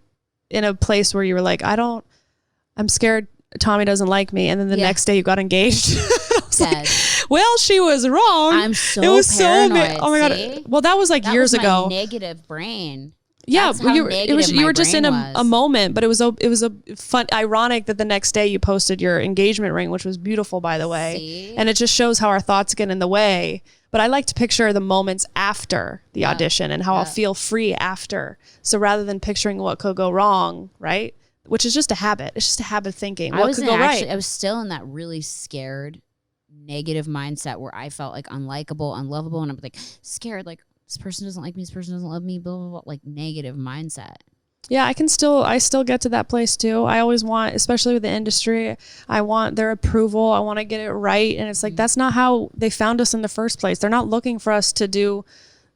in a place where you were like, I'm scared Tommy doesn't like me. And then the next day you got engaged. I was like, well, she was wrong. I'm so paranoid. Oh my God. Well, that was like that years was my ago. negative brain. Yeah, That's how you negative were just in my brain a moment, but it was a fun, ironic that the next day you posted your engagement ring, which was beautiful, by the way. See? And it just shows how our thoughts get in the way. But I like to picture the moments after the audition and how I'll feel free after. So rather than picturing what could go wrong, right? Which is just a habit. It's just a habit of thinking. What could go right? I was still in that really scared, negative mindset where I felt like unlikable, unlovable, and I'm like scared, like, this person doesn't like me, this person doesn't love me, blah, blah, blah, like negative mindset. Yeah, I still get to that place too. I always want, especially with the industry, I want their approval. I want to get it right. And it's like, that's not how they found us in the first place. They're not looking for us to do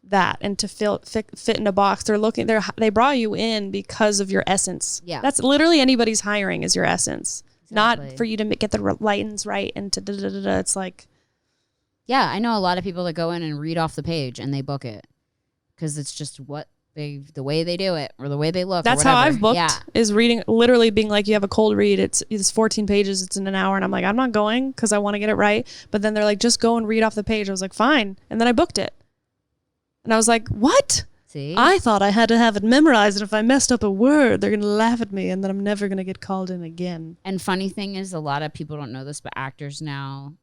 that and to fit in a box. They brought you in because of your essence. Yeah. That's literally anybody's hiring is your essence. Exactly. Not for you to get the lines right and to da-da-da-da. It's like, yeah, I know a lot of people that go in and read off the page and they book it because it's just the way they do it or the way they look. That's or whatever. how I've booked. Yeah. Is reading, literally being like, you have a cold read. It's 14 pages. It's in an hour, and I'm like, I'm not going because I want to get it right. But then they're like, just go and read off the page. I was like, fine, and then I booked it, and I was like, what? See, I thought I had to have it memorized, and if I messed up a word, they're gonna laugh at me, and then I'm never gonna get called in again. And funny thing is, a lot of people don't know this, but actors now,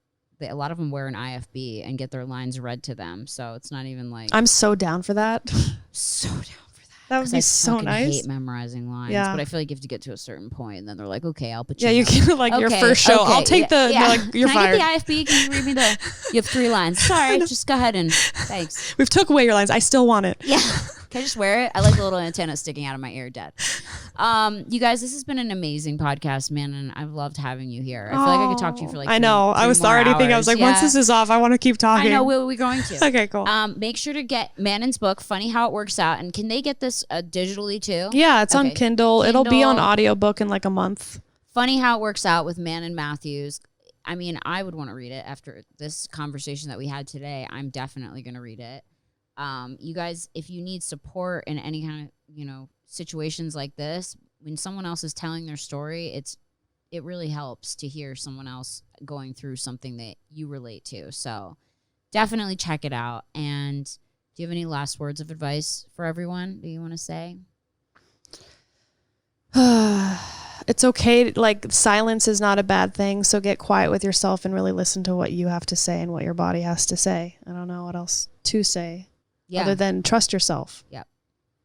a lot of them wear an IFB and get their lines read to them. So it's not even like... I'm so down for that. So down for that. That would be so nice. I hate memorizing lines, but I feel like you have to get to a certain point, and then they're like, okay, I'll put you. Yeah, you can your first show. I'll take the. Yeah. Like, you're Can fired. I get the IFB? Can you read me you have 3 lines. Sorry, just go ahead and thanks. We've took away your lines. I still want it. Yeah. Can I just wear it? I like the little antenna sticking out of my ear. Dead. You guys, this has been an amazing podcast, man, and I've loved having you here. I feel like I could talk to you for like. I know. I was already thinking. I was like, once this is off, I want to keep talking. I know. We're going to. Okay, cool. Make sure to get Manon's book, Funny How It Works Out, and can they get this digitally too? Yeah, it's on Kindle. It'll be on audiobook in like a month. Funny How It Works Out with Manon Mathews. I mean, I would want to read it after this conversation that we had today. I'm definitely going to read it. You guys, if you need support in any kind of, situations like this, when someone else is telling their story, it really helps to hear someone else going through something that you relate to. So definitely check it out. And do you have any last words of advice for everyone that you want to say? It's okay. Like, silence is not a bad thing. So get quiet with yourself and really listen to what you have to say and what your body has to say. I don't know what else to say other than trust yourself. Yep.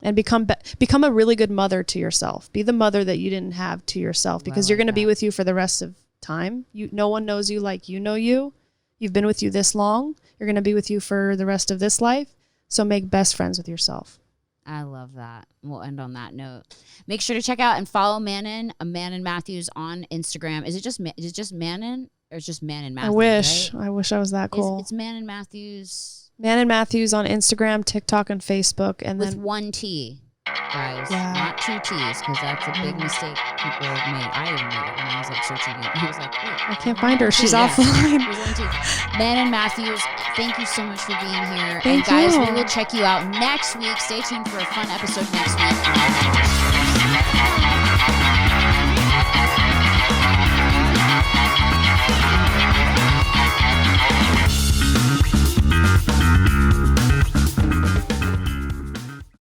And become a really good mother to yourself. Be the mother that you didn't have to yourself, because you're going to be with you for the rest of time. No one knows you like you know you. You've been with you this long. You're going to be with you for the rest of this life. So make best friends with yourself. I love that. We'll end on that note. Make sure to check out and follow Manon Mathews on Instagram. Is it just Manon, or it's just Manon Mathews? I wish I was that cool. It's Manon Mathews. Manon Mathews on Instagram, TikTok, and Facebook, and with then one T, guys, not two T's, because that's a big mistake people have made. I even made it when I was like searching it. He was like, wait, I can't find her. She's offline. Manon Mathews, thank you so much for being here. Thank and guys, you. we will check you out next week. Stay tuned for a fun episode next week.